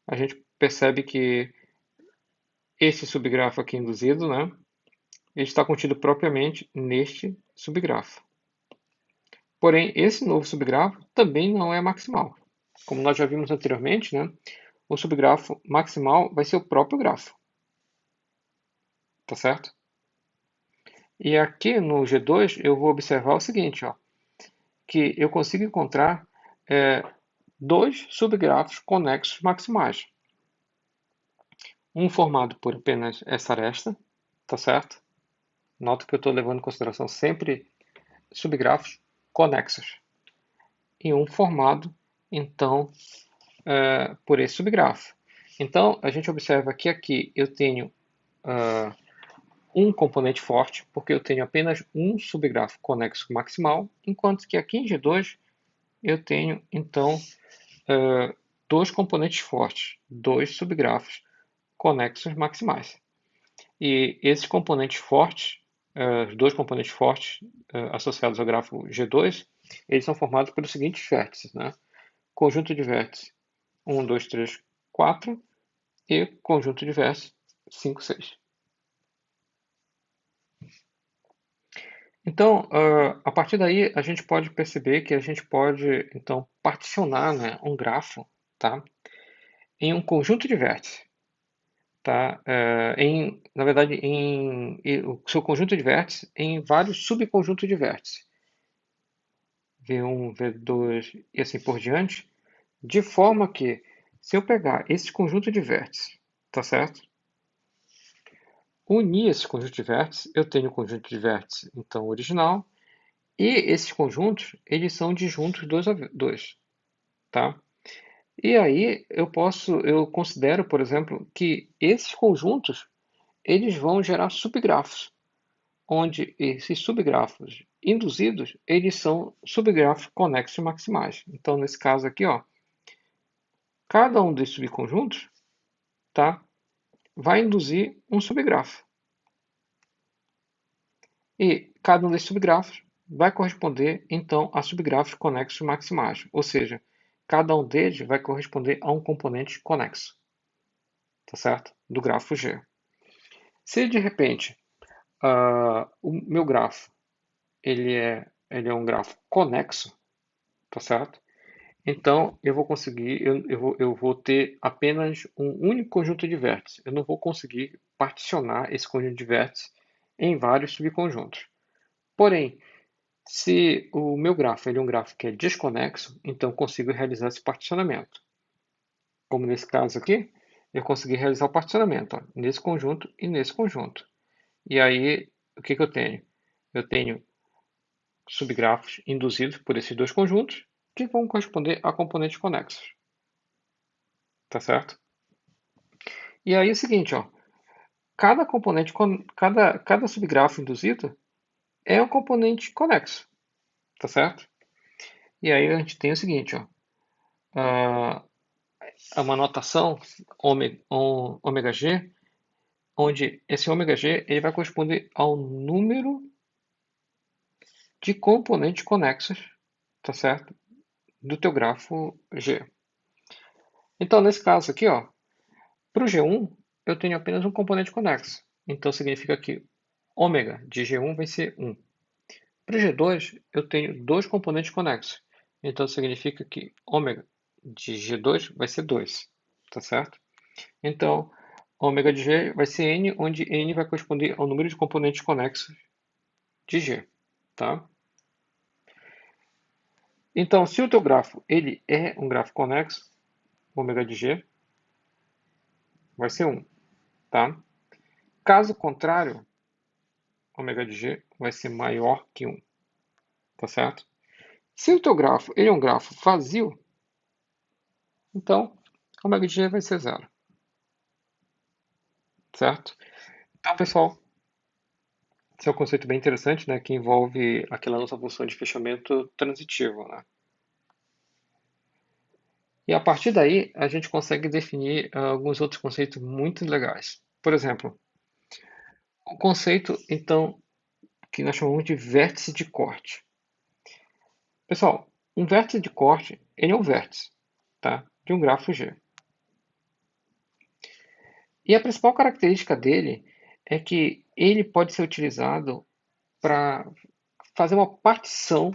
a gente percebe que esse subgrafo aqui induzido, né, ele está contido propriamente neste subgrafo. Porém, esse novo subgrafo também não é maximal. como nós já vimos anteriormente, né, o subgrafo maximal vai ser o próprio grafo, tá certo? E aqui no G2 eu vou observar o seguinte, ó, que eu consigo encontrar dois subgrafos conexos maximais. Um formado por apenas essa aresta, tá certo? Nota que eu estou levando em consideração sempre subgrafos conexos. E um formado, então, por esse subgrafo. Então, a gente observa que aqui eu tenho um componente forte, porque eu tenho apenas um subgrafo conexo maximal, enquanto que aqui em G2 eu tenho, então, dois componentes fortes, dois subgrafos conexos maximais. E esses componentes fortes, os dois componentes fortes associados ao grafo G2, eles são formados pelos seguintes vértices, né? Conjunto de vértices 1, 2, 3, 4 e conjunto de vértices 5, 6. Então, a partir daí, a gente pode perceber que a gente pode, então, particionar, né, um grafo, tá, em um conjunto de vértices. Tá? Na verdade, o seu conjunto de vértices em vários subconjuntos de vértices. V1, V2 e assim por diante, de forma que, se eu pegar esse conjunto de vértices, tá certo? Unir esse conjunto de vértices, eu tenho o conjunto de vértices, então, original, e esses conjuntos, eles são disjuntos 2 a 2, tá? E aí eu considero, por exemplo, que esses conjuntos, eles vão gerar subgrafos, onde esses subgrafos induzidos, eles são subgrafos conexos maximais. Então, nesse caso aqui, ó, cada um desses subconjuntos, tá, vai induzir um subgrafo. E cada um desses subgrafos vai corresponder, então, a subgrafos conexos maximais. Ou seja, cada um deles vai corresponder a um componente conexo, tá certo? Do grafo G. Se de repente o meu grafo ele é um grafo conexo, tá certo? Então, eu vou conseguir, eu vou ter apenas um único conjunto de vértices. Eu não vou conseguir particionar esse conjunto de vértices em vários subconjuntos. Porém, se o meu grafo ele é um grafo que é desconexo, então eu consigo realizar esse particionamento. Como nesse caso aqui, eu consegui realizar o particionamento, ó, nesse conjunto e nesse conjunto. E aí, o que eu tenho? Eu tenho subgrafos induzidos por esses dois conjuntos que vão corresponder a componentes conexos. Tá certo? E aí é o seguinte, ó, cada componente, cada subgrafo induzido é um componente conexo, tá certo? E aí a gente tem o seguinte, ó, uma notação ômega g, onde esse ômega g ele vai corresponder ao número de componentes conexos, tá certo? Do teu grafo G. Então, nesse caso aqui, ó, para o G1, eu tenho apenas um componente conexo. Então, significa que ômega de G1 vai ser 1. Para o G2, eu tenho dois componentes conexos. Então, significa que ômega de G2 vai ser 2. Tá certo? Então, ômega de G vai ser N, onde N vai corresponder ao número de componentes conexos de G. Tá? Então, se o teu grafo ele é um grafo conexo, ômega de G vai ser 1. Tá? Caso contrário, ômega de G vai ser maior que 1. Tá certo? Se o teu grafo ele é um grafo vazio, então ômega de G vai ser 0. Certo? Então, pessoal, esse é um conceito bem interessante, né, que envolve aquela nossa função de fechamento transitivo, né? E a partir daí, a gente consegue definir alguns outros conceitos muito legais. Por exemplo, o conceito, então, que nós chamamos de vértice de corte. Pessoal, um vértice de corte, ele é um vértice, tá, de um grafo G. E a principal característica dele é que ele pode ser utilizado para fazer uma partição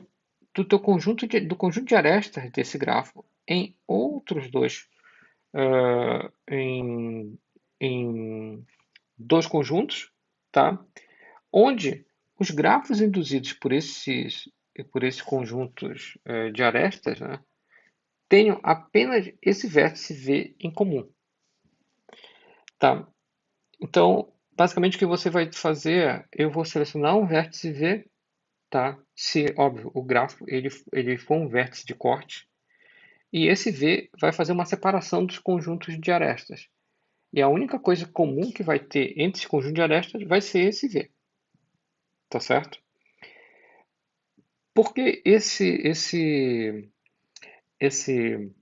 do conjunto de arestas desse grafo em outros dois, em, em dois conjuntos, tá? Onde os grafos induzidos por esses conjuntos de arestas, né, tenham apenas esse vértice V em comum, tá? Então, basicamente o que você vai fazer é, eu vou selecionar um vértice V, tá? Se, óbvio, o gráfico ele for um vértice de corte, e esse V vai fazer uma separação dos conjuntos de arestas. E a única coisa comum que vai ter entre esse conjunto de arestas vai ser esse V, tá certo? Porque esse, esse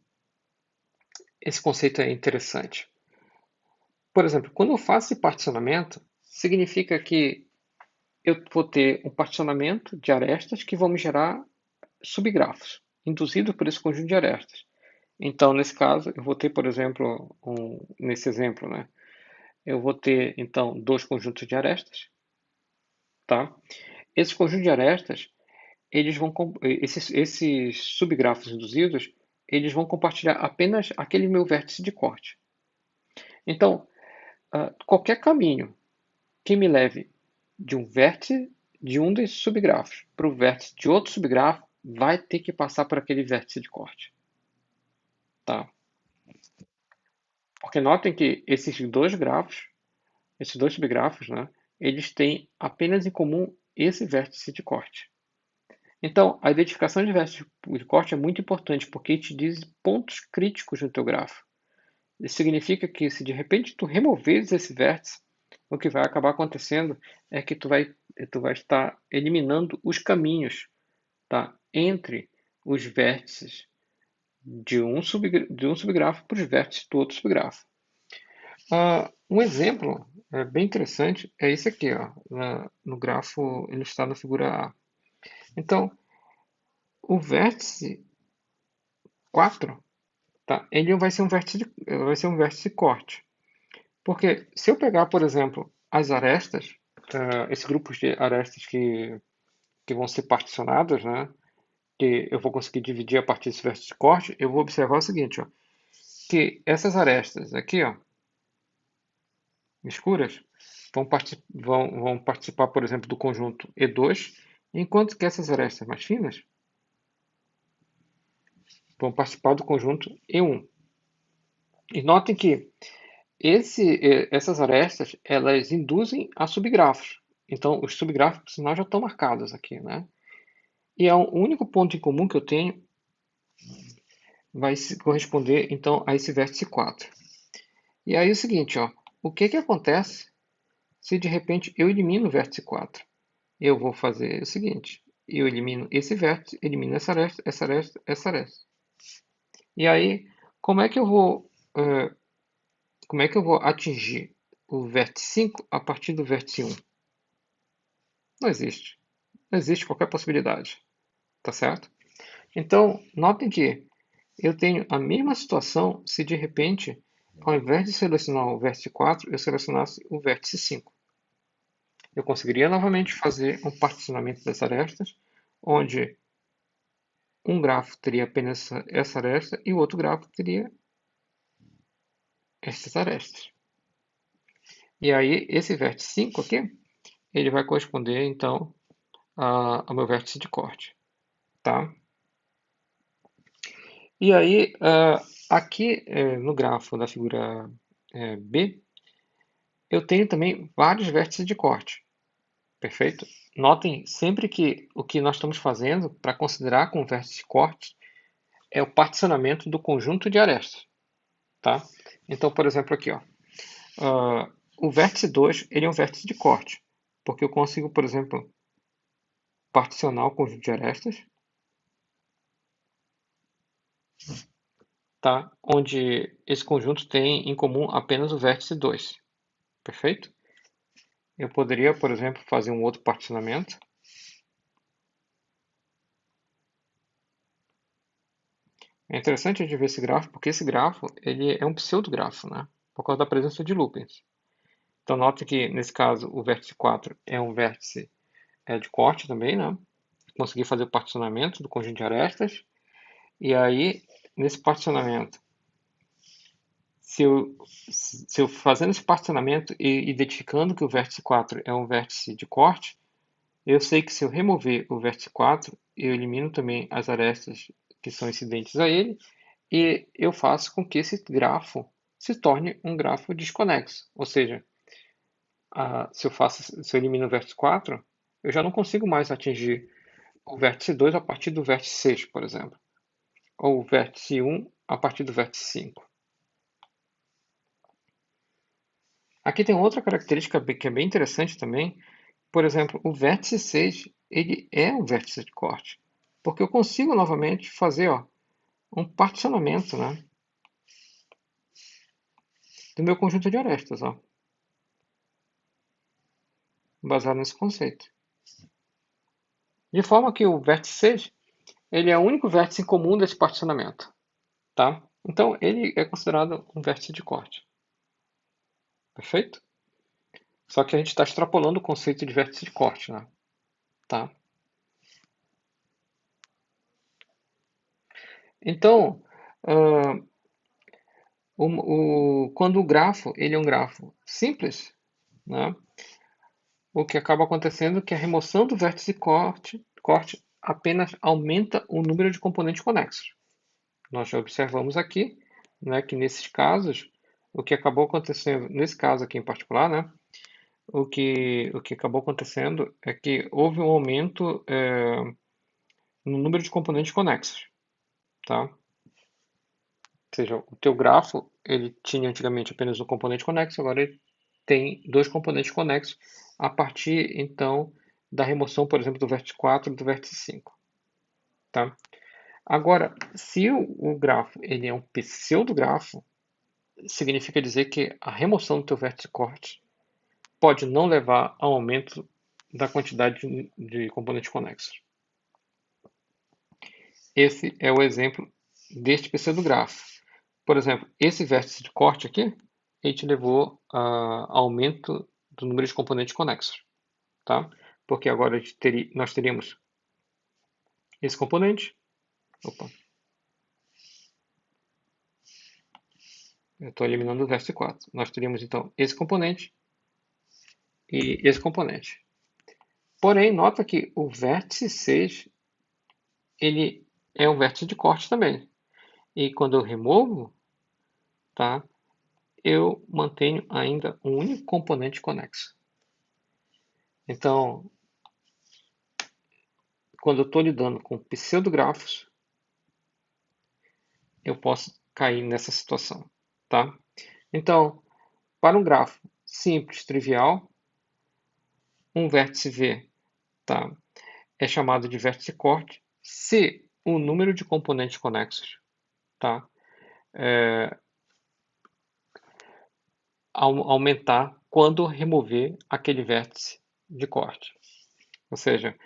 conceito é interessante. Por exemplo, quando eu faço esse particionamento, significa que eu vou ter um particionamento de arestas que vão me gerar subgrafos, induzido por esse conjunto de arestas. Então, nesse caso, eu vou ter, por exemplo, nesse exemplo, né, eu vou ter, então, dois conjuntos de arestas, tá? Esses conjuntos de arestas, esses subgrafos induzidos, eles vão compartilhar apenas aquele meu vértice de corte. Então, qualquer caminho que me leve de um vértice de um desses subgrafos para o vértice de outro subgrafo vai ter que passar por aquele vértice de corte, tá? Porque notem que esses dois subgrafos, né, eles têm apenas em comum esse vértice de corte. Então, a identificação de vértice de corte é muito importante porque te diz pontos críticos no teu grafo. Isso significa que se de repente tu removeres esse vértice, o que vai acabar acontecendo é que tu vai estar eliminando os caminhos, tá, entre os vértices de um subgrafo para os vértices do outro subgrafo. Um exemplo bem interessante é esse aqui, ó, no grafo ilustrado na figura A. Então, o vértice 4, tá, ele vai ser um vértice corte. Porque se eu pegar, por exemplo, as arestas, esses grupos de arestas que vão ser particionados, né, que eu vou conseguir dividir a partir desse vértice de corte, eu vou observar o seguinte, ó, que essas arestas aqui, ó, escuras, vão participar, por exemplo, do conjunto E2, enquanto que essas arestas mais finas vão participar do conjunto E1. E notem que essas arestas, elas induzem a subgrafos. Então, os subgrafos, por sinal, já estão marcados aqui, né? E o único ponto em comum que eu tenho vai corresponder, então, a esse vértice 4. E aí é o seguinte, ó, o que que acontece se de repente eu elimino o vértice 4? Eu vou fazer o seguinte, eu elimino esse vértice, elimino essa aresta, essa aresta, essa aresta. E aí, como é que eu vou, como é que eu vou atingir o vértice 5 a partir do vértice 1? Não existe. Não existe qualquer possibilidade. Tá certo? Então, notem que eu tenho a mesma situação se de repente, ao invés de selecionar o vértice 4, eu selecionasse o vértice 5. Eu conseguiria novamente fazer um particionamento das arestas, onde um grafo teria apenas essa aresta e o outro grafo teria essas arestas. E aí, esse vértice 5 aqui, ele vai corresponder, então, ao meu vértice de corte. Tá? E aí, aqui no grafo da figura B, eu tenho também vários vértices de corte. Perfeito? Notem sempre que o que nós estamos fazendo para considerar como vértice de corte é o particionamento do conjunto de arestas. Tá? Então, por exemplo, aqui, ó, o vértice 2 ele é um vértice de corte, porque eu consigo, por exemplo, particionar o conjunto de arestas, tá? Onde esse conjunto tem em comum apenas o vértice 2. Perfeito? Eu poderia, por exemplo, fazer um outro particionamento. É interessante de ver esse grafo, porque esse grafo ele é um pseudografo, né? Por causa da presença de loopings. Então, note que, nesse caso, o vértice 4 é um vértice de corte também, né? Consegui fazer o particionamento do conjunto de arestas. E aí, nesse particionamento, se eu fazendo esse particionamento e identificando que o vértice 4 é um vértice de corte, eu sei que se eu remover o vértice 4, eu elimino também as arestas que são incidentes a ele, e eu faço com que esse grafo se torne um grafo desconexo. Ou seja, se eu elimino o vértice 4, eu já não consigo mais atingir o vértice 2 a partir do vértice 6, por exemplo, ou o vértice 1 a partir do vértice 5. Aqui tem outra característica que é bem interessante também. Por exemplo, o vértice 6, ele é um vértice de corte, porque eu consigo novamente fazer um particionamento, né, do meu conjunto de arestas, baseado nesse conceito. De forma que o vértice 6, ele é o único vértice em comum desse particionamento. Tá? Então, ele é considerado um vértice de corte. Perfeito? Só que a gente está extrapolando o conceito de vértice de corte, né? Tá? Então, uh, quando o grafo ele é um grafo simples, né? O que acaba acontecendo é que a remoção do vértice corte apenas aumenta o número de componentes conexos. Nós já observamos aqui, né, que nesses casos, o que acabou acontecendo, nesse caso aqui em particular, né, o que acabou acontecendo é que houve um aumento no número de componentes conexos, tá? Ou seja, o teu grafo, ele tinha antigamente apenas um componente conexo, agora ele tem dois componentes conexos a partir, então, da remoção, por exemplo, do vértice 4 e do vértice 5, tá? Agora, se o grafo ele é um pseudografo, significa dizer que a remoção do teu vértice corte pode não levar ao aumento da quantidade de componentes conexos. Esse é o exemplo deste pseudografo. Por exemplo, esse vértice de corte aqui, ele te levou a aumento do número de componentes conexos, tá? Porque agora nós teríamos esse componente. Opa, eu estou eliminando o vértice 4. Nós teríamos então esse componente e esse componente. Porém, nota que o vértice 6, ele é um vértice de corte também. E quando eu removo, tá, eu mantenho ainda um único componente conexo. Então, quando eu estou lidando com pseudografos, eu posso cair nessa situação, tá? Então, para um grafo simples, trivial, um vértice V, tá, é chamado de vértice corte se o número de componentes conexos, tá, aumentar quando remover aquele vértice de corte. Ou seja,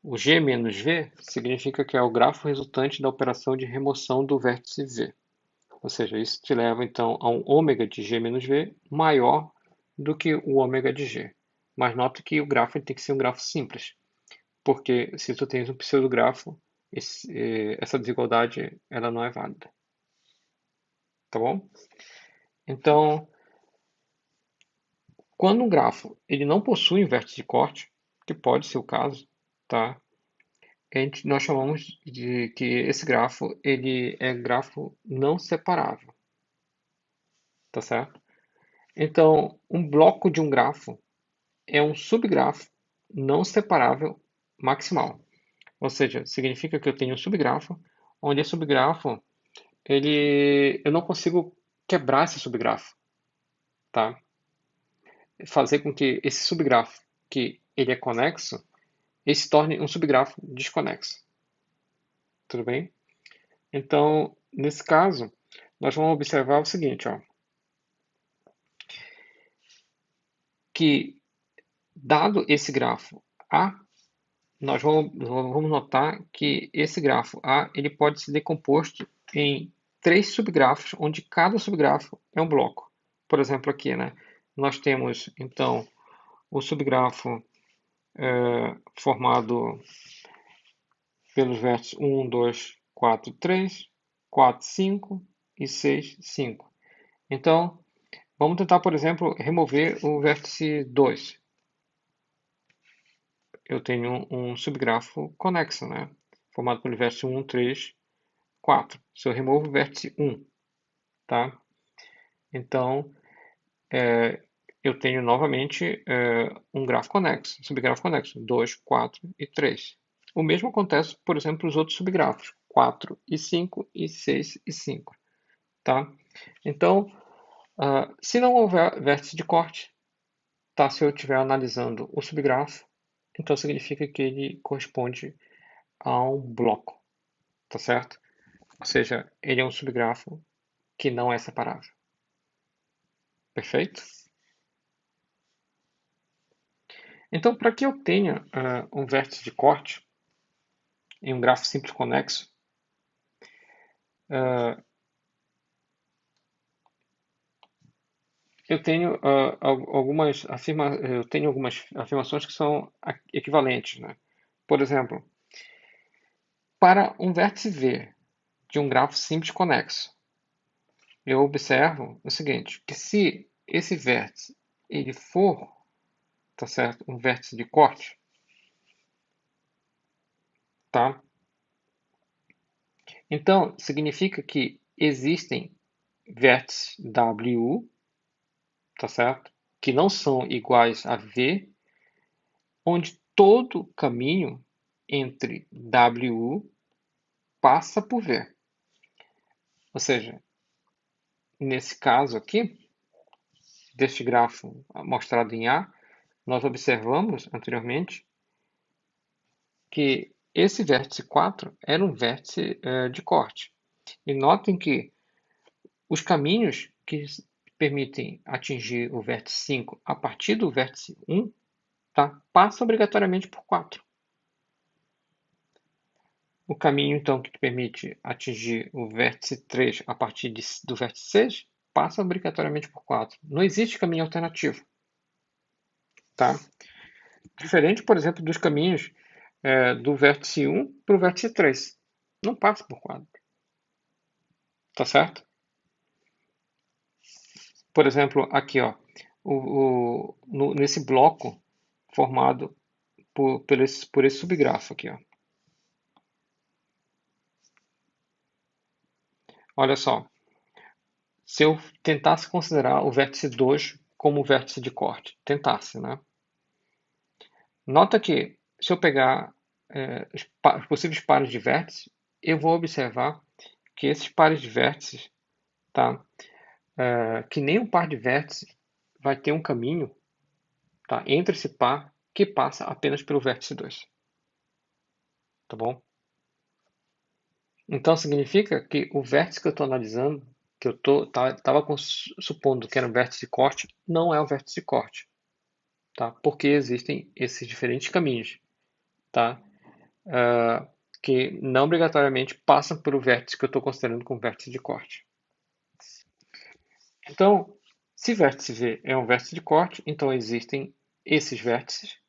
o G menos V significa que é o grafo resultante da operação de remoção do vértice V. Ou seja, isso te leva então a um ômega de G menos V maior do que o ômega de G. Mas note que o grafo tem que ser um grafo simples, porque se tu tens um pseudografo, essa desigualdade ela não é válida. Tá bom? Então, quando um grafo ele não possui um vértice de corte, que pode ser o caso, tá? Nós chamamos de que esse grafo ele é grafo não separável, tá certo? Então, um bloco de um grafo é um subgrafo não separável maximal. Ou seja, significa que eu tenho um subgrafo, onde esse subgrafo eu não consigo quebrar esse subgrafo, tá? Fazer com que esse subgrafo, que ele é conexo, ele se torne um subgrafo desconexo. Tudo bem? Então, nesse caso, nós vamos observar o seguinte, que dado esse grafo A, nós vamos notar que esse grafo A ele pode ser decomposto em três subgrafos, onde cada subgrafo é um bloco. Por exemplo, aqui, né, nós temos, então, o subgrafo formado pelos vértices 1, 2, 4, 3. 4, 5 e 6, 5. Então, vamos tentar, por exemplo, remover o vértice 2. Eu tenho um subgrafo conexo, né? Formado pelo vértice 1, 3, 4. Se eu removo o vértice 1, tá? Então, eu tenho novamente um grafo conexo, subgrafo conexo, 2, 4 e 3. O mesmo acontece, por exemplo, para os outros subgrafos, 4 e 5 e 6 e 5. Tá? Então, se não houver vértice de corte, tá? Se eu estiver analisando o subgrafo, então significa que ele corresponde a um bloco, tá certo? Ou seja, ele é um subgrafo que não é separável. Perfeito? Então, para que eu tenha um vértice de corte em um grafo simples conexo, eu tenho algumas afirmações que são equivalentes, né? Por exemplo, para um vértice V de um grafo simples conexo, eu observo o seguinte, que se esse vértice ele for, tá certo, um vértice de corte, tá? Então, significa que existem vértices W, tá certo? Que não são iguais a V, onde todo caminho entre W passa por V. Ou seja, nesse caso aqui, deste grafo mostrado em A, nós observamos anteriormente que esse vértice 4 era um vértice de corte. E notem que os caminhos que permitem atingir o vértice 5 a partir do vértice 1, tá, passam obrigatoriamente por 4. O caminho, então, que permite atingir o vértice 3 a partir do vértice 6, passa obrigatoriamente por 4. Não existe caminho alternativo. Tá? Diferente, por exemplo, dos caminhos do vértice 1 para o vértice 3. Não passa por 4. Tá certo? Por exemplo, aqui, ó, nesse bloco formado por esse subgrafo aqui. Ó. Olha só, se eu tentasse considerar o vértice 2 como vértice de corte, tentasse, né? Nota que se eu pegar os possíveis pares de vértices, eu vou observar que esses pares de vértices, tá? Que nem um par de vértices vai ter um caminho, tá? Entre esse par que passa apenas pelo vértice 2. Tá bom? Então significa que o vértice que eu estou analisando, que eu estava supondo que era um vértice de corte, não é um vértice de corte, tá? Porque existem esses diferentes caminhos, tá? Que não obrigatoriamente passam pelo vértice que eu estou considerando como vértice de corte. Então, se vértice V é um vértice de corte, então existem esses vértices,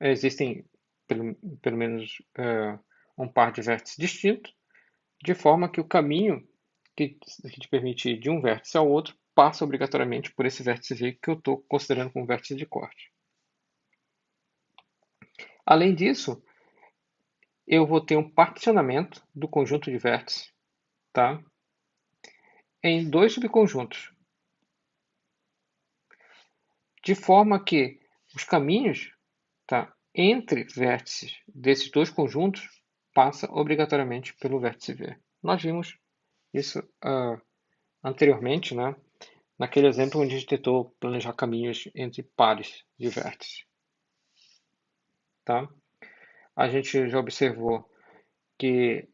existem pelo menos um par de vértices distintos, de forma que o caminho que te permite ir de um vértice ao outro passa obrigatoriamente por esse vértice V que eu estou considerando como vértice de corte. Além disso, eu vou ter um particionamento do conjunto de vértices, tá? Em dois subconjuntos, de forma que os caminhos, tá, entre vértices desses dois conjuntos passa obrigatoriamente pelo vértice V. Nós vimos isso anteriormente, né, naquele exemplo onde a gente tentou planejar caminhos entre pares de vértices. Tá? A gente já observou que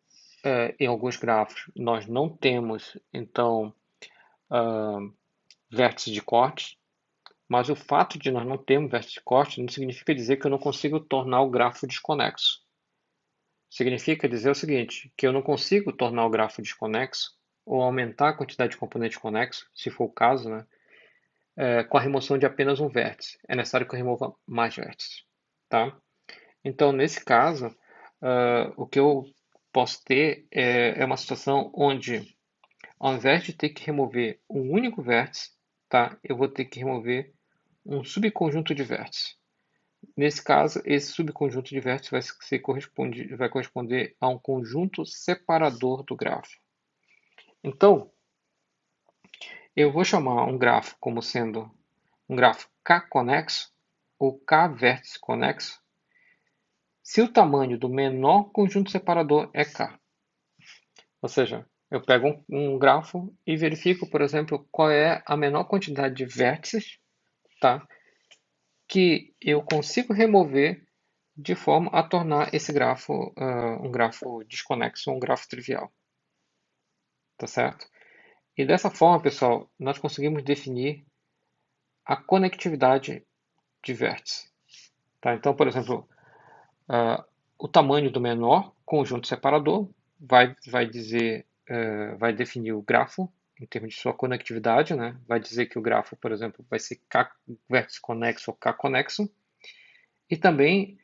em alguns grafos nós não temos, então, vértices de corte, mas o fato de nós não termos vértice de corte não significa dizer que eu não consigo tornar o grafo desconexo. Significa dizer o seguinte, que eu não consigo tornar o grafo desconexo ou aumentar a quantidade de componentes conexos, se for o caso, né, com a remoção de apenas um vértice. É necessário que eu remova mais vértices. Tá? Então, nesse caso, o que eu posso ter é uma situação onde, ao invés de ter que remover um único vértice, tá, eu vou ter que remover um subconjunto de vértices. Nesse caso, esse subconjunto de vértices vai corresponder a um conjunto separador do grafo. Então, eu vou chamar um grafo como sendo um grafo K-conexo ou K-vértice conexo se o tamanho do menor conjunto separador é K. Ou seja, eu pego um grafo e verifico, por exemplo, qual é a menor quantidade de vértices, tá, que eu consigo remover de forma a tornar esse grafo um grafo desconexo, um grafo trivial. Tá certo? E dessa forma, pessoal, nós conseguimos definir a conectividade de vértices. Tá? Então, por exemplo, o tamanho do menor conjunto separador vai definir o grafo em termos de sua conectividade, né? Vai dizer que o grafo, por exemplo, vai ser K vértice conexo ou K conexo. E também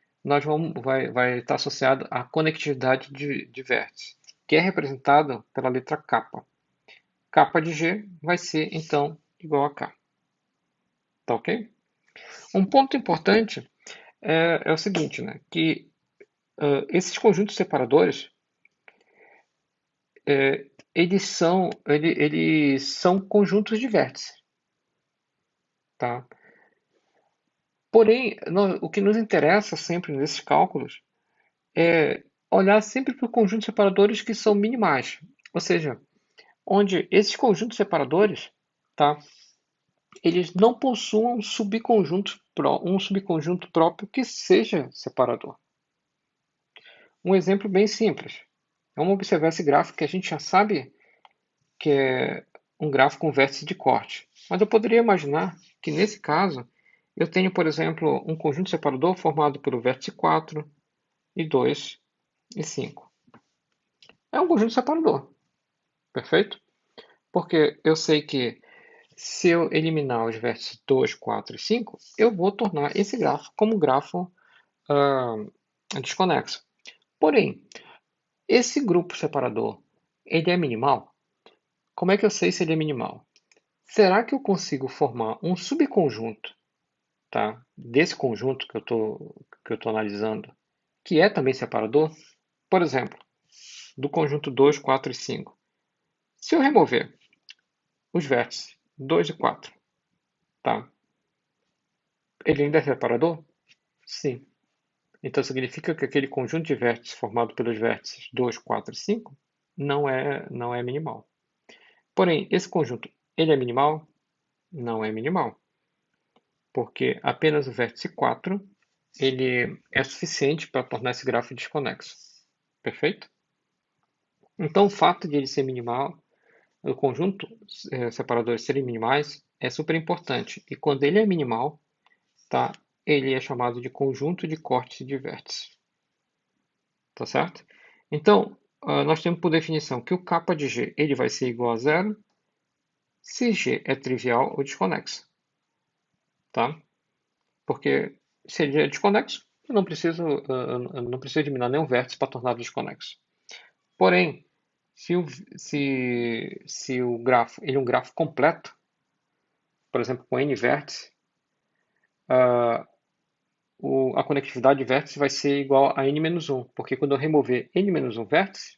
vai estar associado à conectividade de vértices, que é representado pela letra kappa. Kappa de G vai ser, então, igual a K. Tá ok? Um ponto importante é o seguinte, né? Que esses conjuntos separadores, eles são conjuntos de vértices. Tá? Porém, o que nos interessa sempre nesses cálculos é olhar sempre para os conjuntos separadores que são minimais. Ou seja, onde esses conjuntos separadores, tá, eles não possuam um subconjunto próprio que seja separador. Um exemplo bem simples. Vamos observar esse gráfico que a gente já sabe que é um gráfico com vértice de corte. Mas eu poderia imaginar que nesse caso eu tenho, por exemplo, um conjunto separador formado pelo vértice 4, e 2 e 5. É um conjunto separador, perfeito? Porque eu sei que se eu eliminar os vértices 2, 4 e 5, eu vou tornar esse grafo como um grafo desconexo. Porém, esse grupo separador, ele é minimal? Como é que eu sei se ele é minimal? Será que eu consigo formar um subconjunto, tá, desse conjunto que eu tô analisando, que é também separador? Por exemplo, do conjunto 2, 4 e 5. Se eu remover os vértices 2 e 4, tá, ele ainda é separador? Sim. Então significa que aquele conjunto de vértices formado pelos vértices 2, 4 e 5 não é minimal. Porém, esse conjunto, ele é minimal? Não é minimal, porque apenas o vértice 4 ele é suficiente para tornar esse grafo desconexo. Perfeito? Então, o fato de ele ser minimal, o conjunto separadores serem minimais, é super importante. E quando ele é minimal, tá, ele é chamado de conjunto de cortes de vértices. Tá certo? Então, nós temos por definição que o kappa de G ele vai ser igual a zero se G é trivial ou desconexo. Tá? Porque se ele é desconexo, eu não preciso eliminar nenhum vértice para torná-lo desconexo. Porém, se o grafo ele é um grafo completo, por exemplo, com n vértices, a conectividade de vértices vai ser igual a n-1, porque quando eu remover n-1 vértice,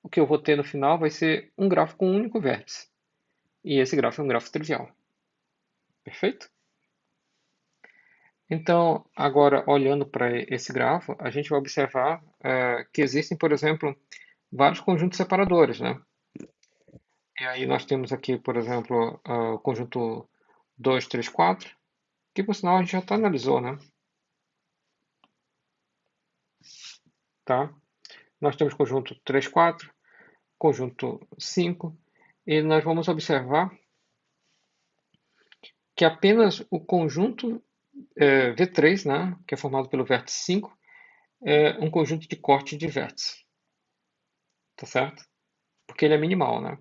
o que eu vou ter no final vai ser um grafo com um único vértice. E esse grafo é um grafo trivial. Perfeito? Então, agora olhando para esse grafo, a gente vai observar que existem, por exemplo, vários conjuntos separadores, né? E aí nós temos aqui, por exemplo, o conjunto 2, 3, 4, que por sinal a gente já analisou, né? Tá? Nós temos conjunto 3, 4, conjunto 5, e nós vamos observar que apenas o conjunto V3, né, que é formado pelo vértice 5, é um conjunto de corte de vértices, tá certo? Porque ele é minimal, né?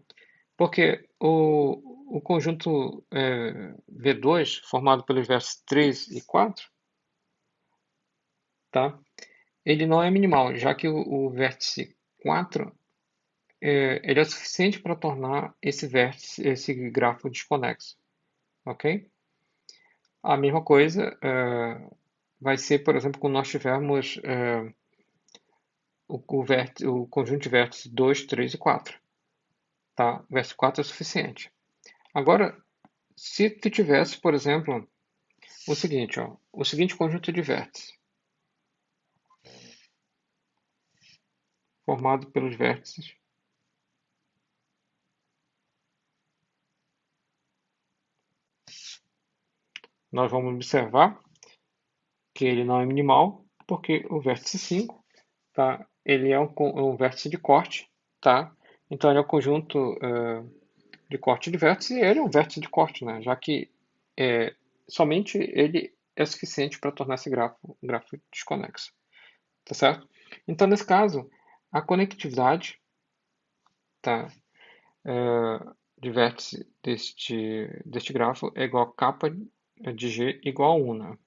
Porque o conjunto V2, formado pelos vértices 3 e 4, tá? Ele não é minimal, já que o vértice 4 ele é suficiente para tornar esse vértice, esse grafo desconexo, ok? A mesma coisa vai ser, por exemplo, quando nós tivermos o conjunto de vértices 2, 3 e 4. Tá? O vértice 4 é suficiente. Agora, se tu tivesse, por exemplo, o seguinte, ó, o seguinte conjunto de vértices, formado pelos vértices nós vamos observar que ele não é minimal, porque o vértice 5, tá? Ele é um vértice de corte, tá? Então ele é um conjunto de corte de vértices e ele é um vértice de corte, né? Já que somente ele é suficiente para tornar esse grafo um grafo desconexo, tá certo? Então nesse caso, a conectividade, tá? De vértice deste grafo é igual a capa de G igual a 1, né?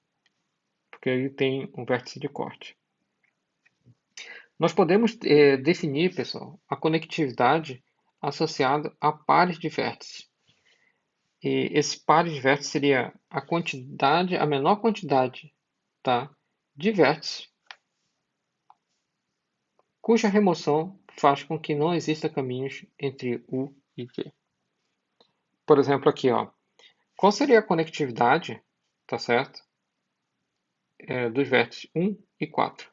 Porque ele tem um vértice de corte. Nós podemos definir, pessoal, a conectividade associada a pares de vértices. E esse pares de vértices seria a menor quantidade, tá, de vértices cuja remoção faz com que não exista caminhos entre U e V. Por exemplo, aqui, ó, qual seria a conectividade, tá certo, dos vértices 1 e 4?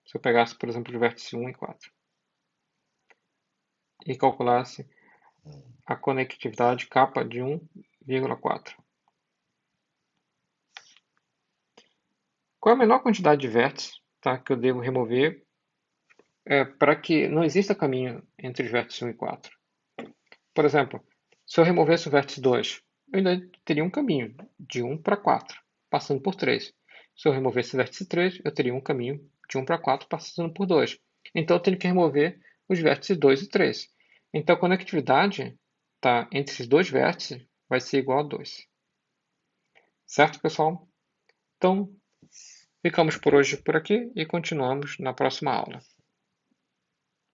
Se eu pegasse, por exemplo, os vértices 1 e 4 e calculasse a conectividade capa de 1,4. Qual é a menor quantidade de vértices, tá, que eu devo remover para que não exista caminho entre os vértices 1 e 4? Por exemplo, se eu removesse o vértice 2, eu ainda teria um caminho de 1 para 4, passando por 3. Se eu removesse o vértice 3, eu teria um caminho de 1 para 4, passando por 2. Então, eu tenho que remover os vértices 2 e 3. Então, a conectividade tá, entre esses dois vértices vai ser igual a 2. Certo, pessoal? Então, ficamos por hoje por aqui e continuamos na próxima aula.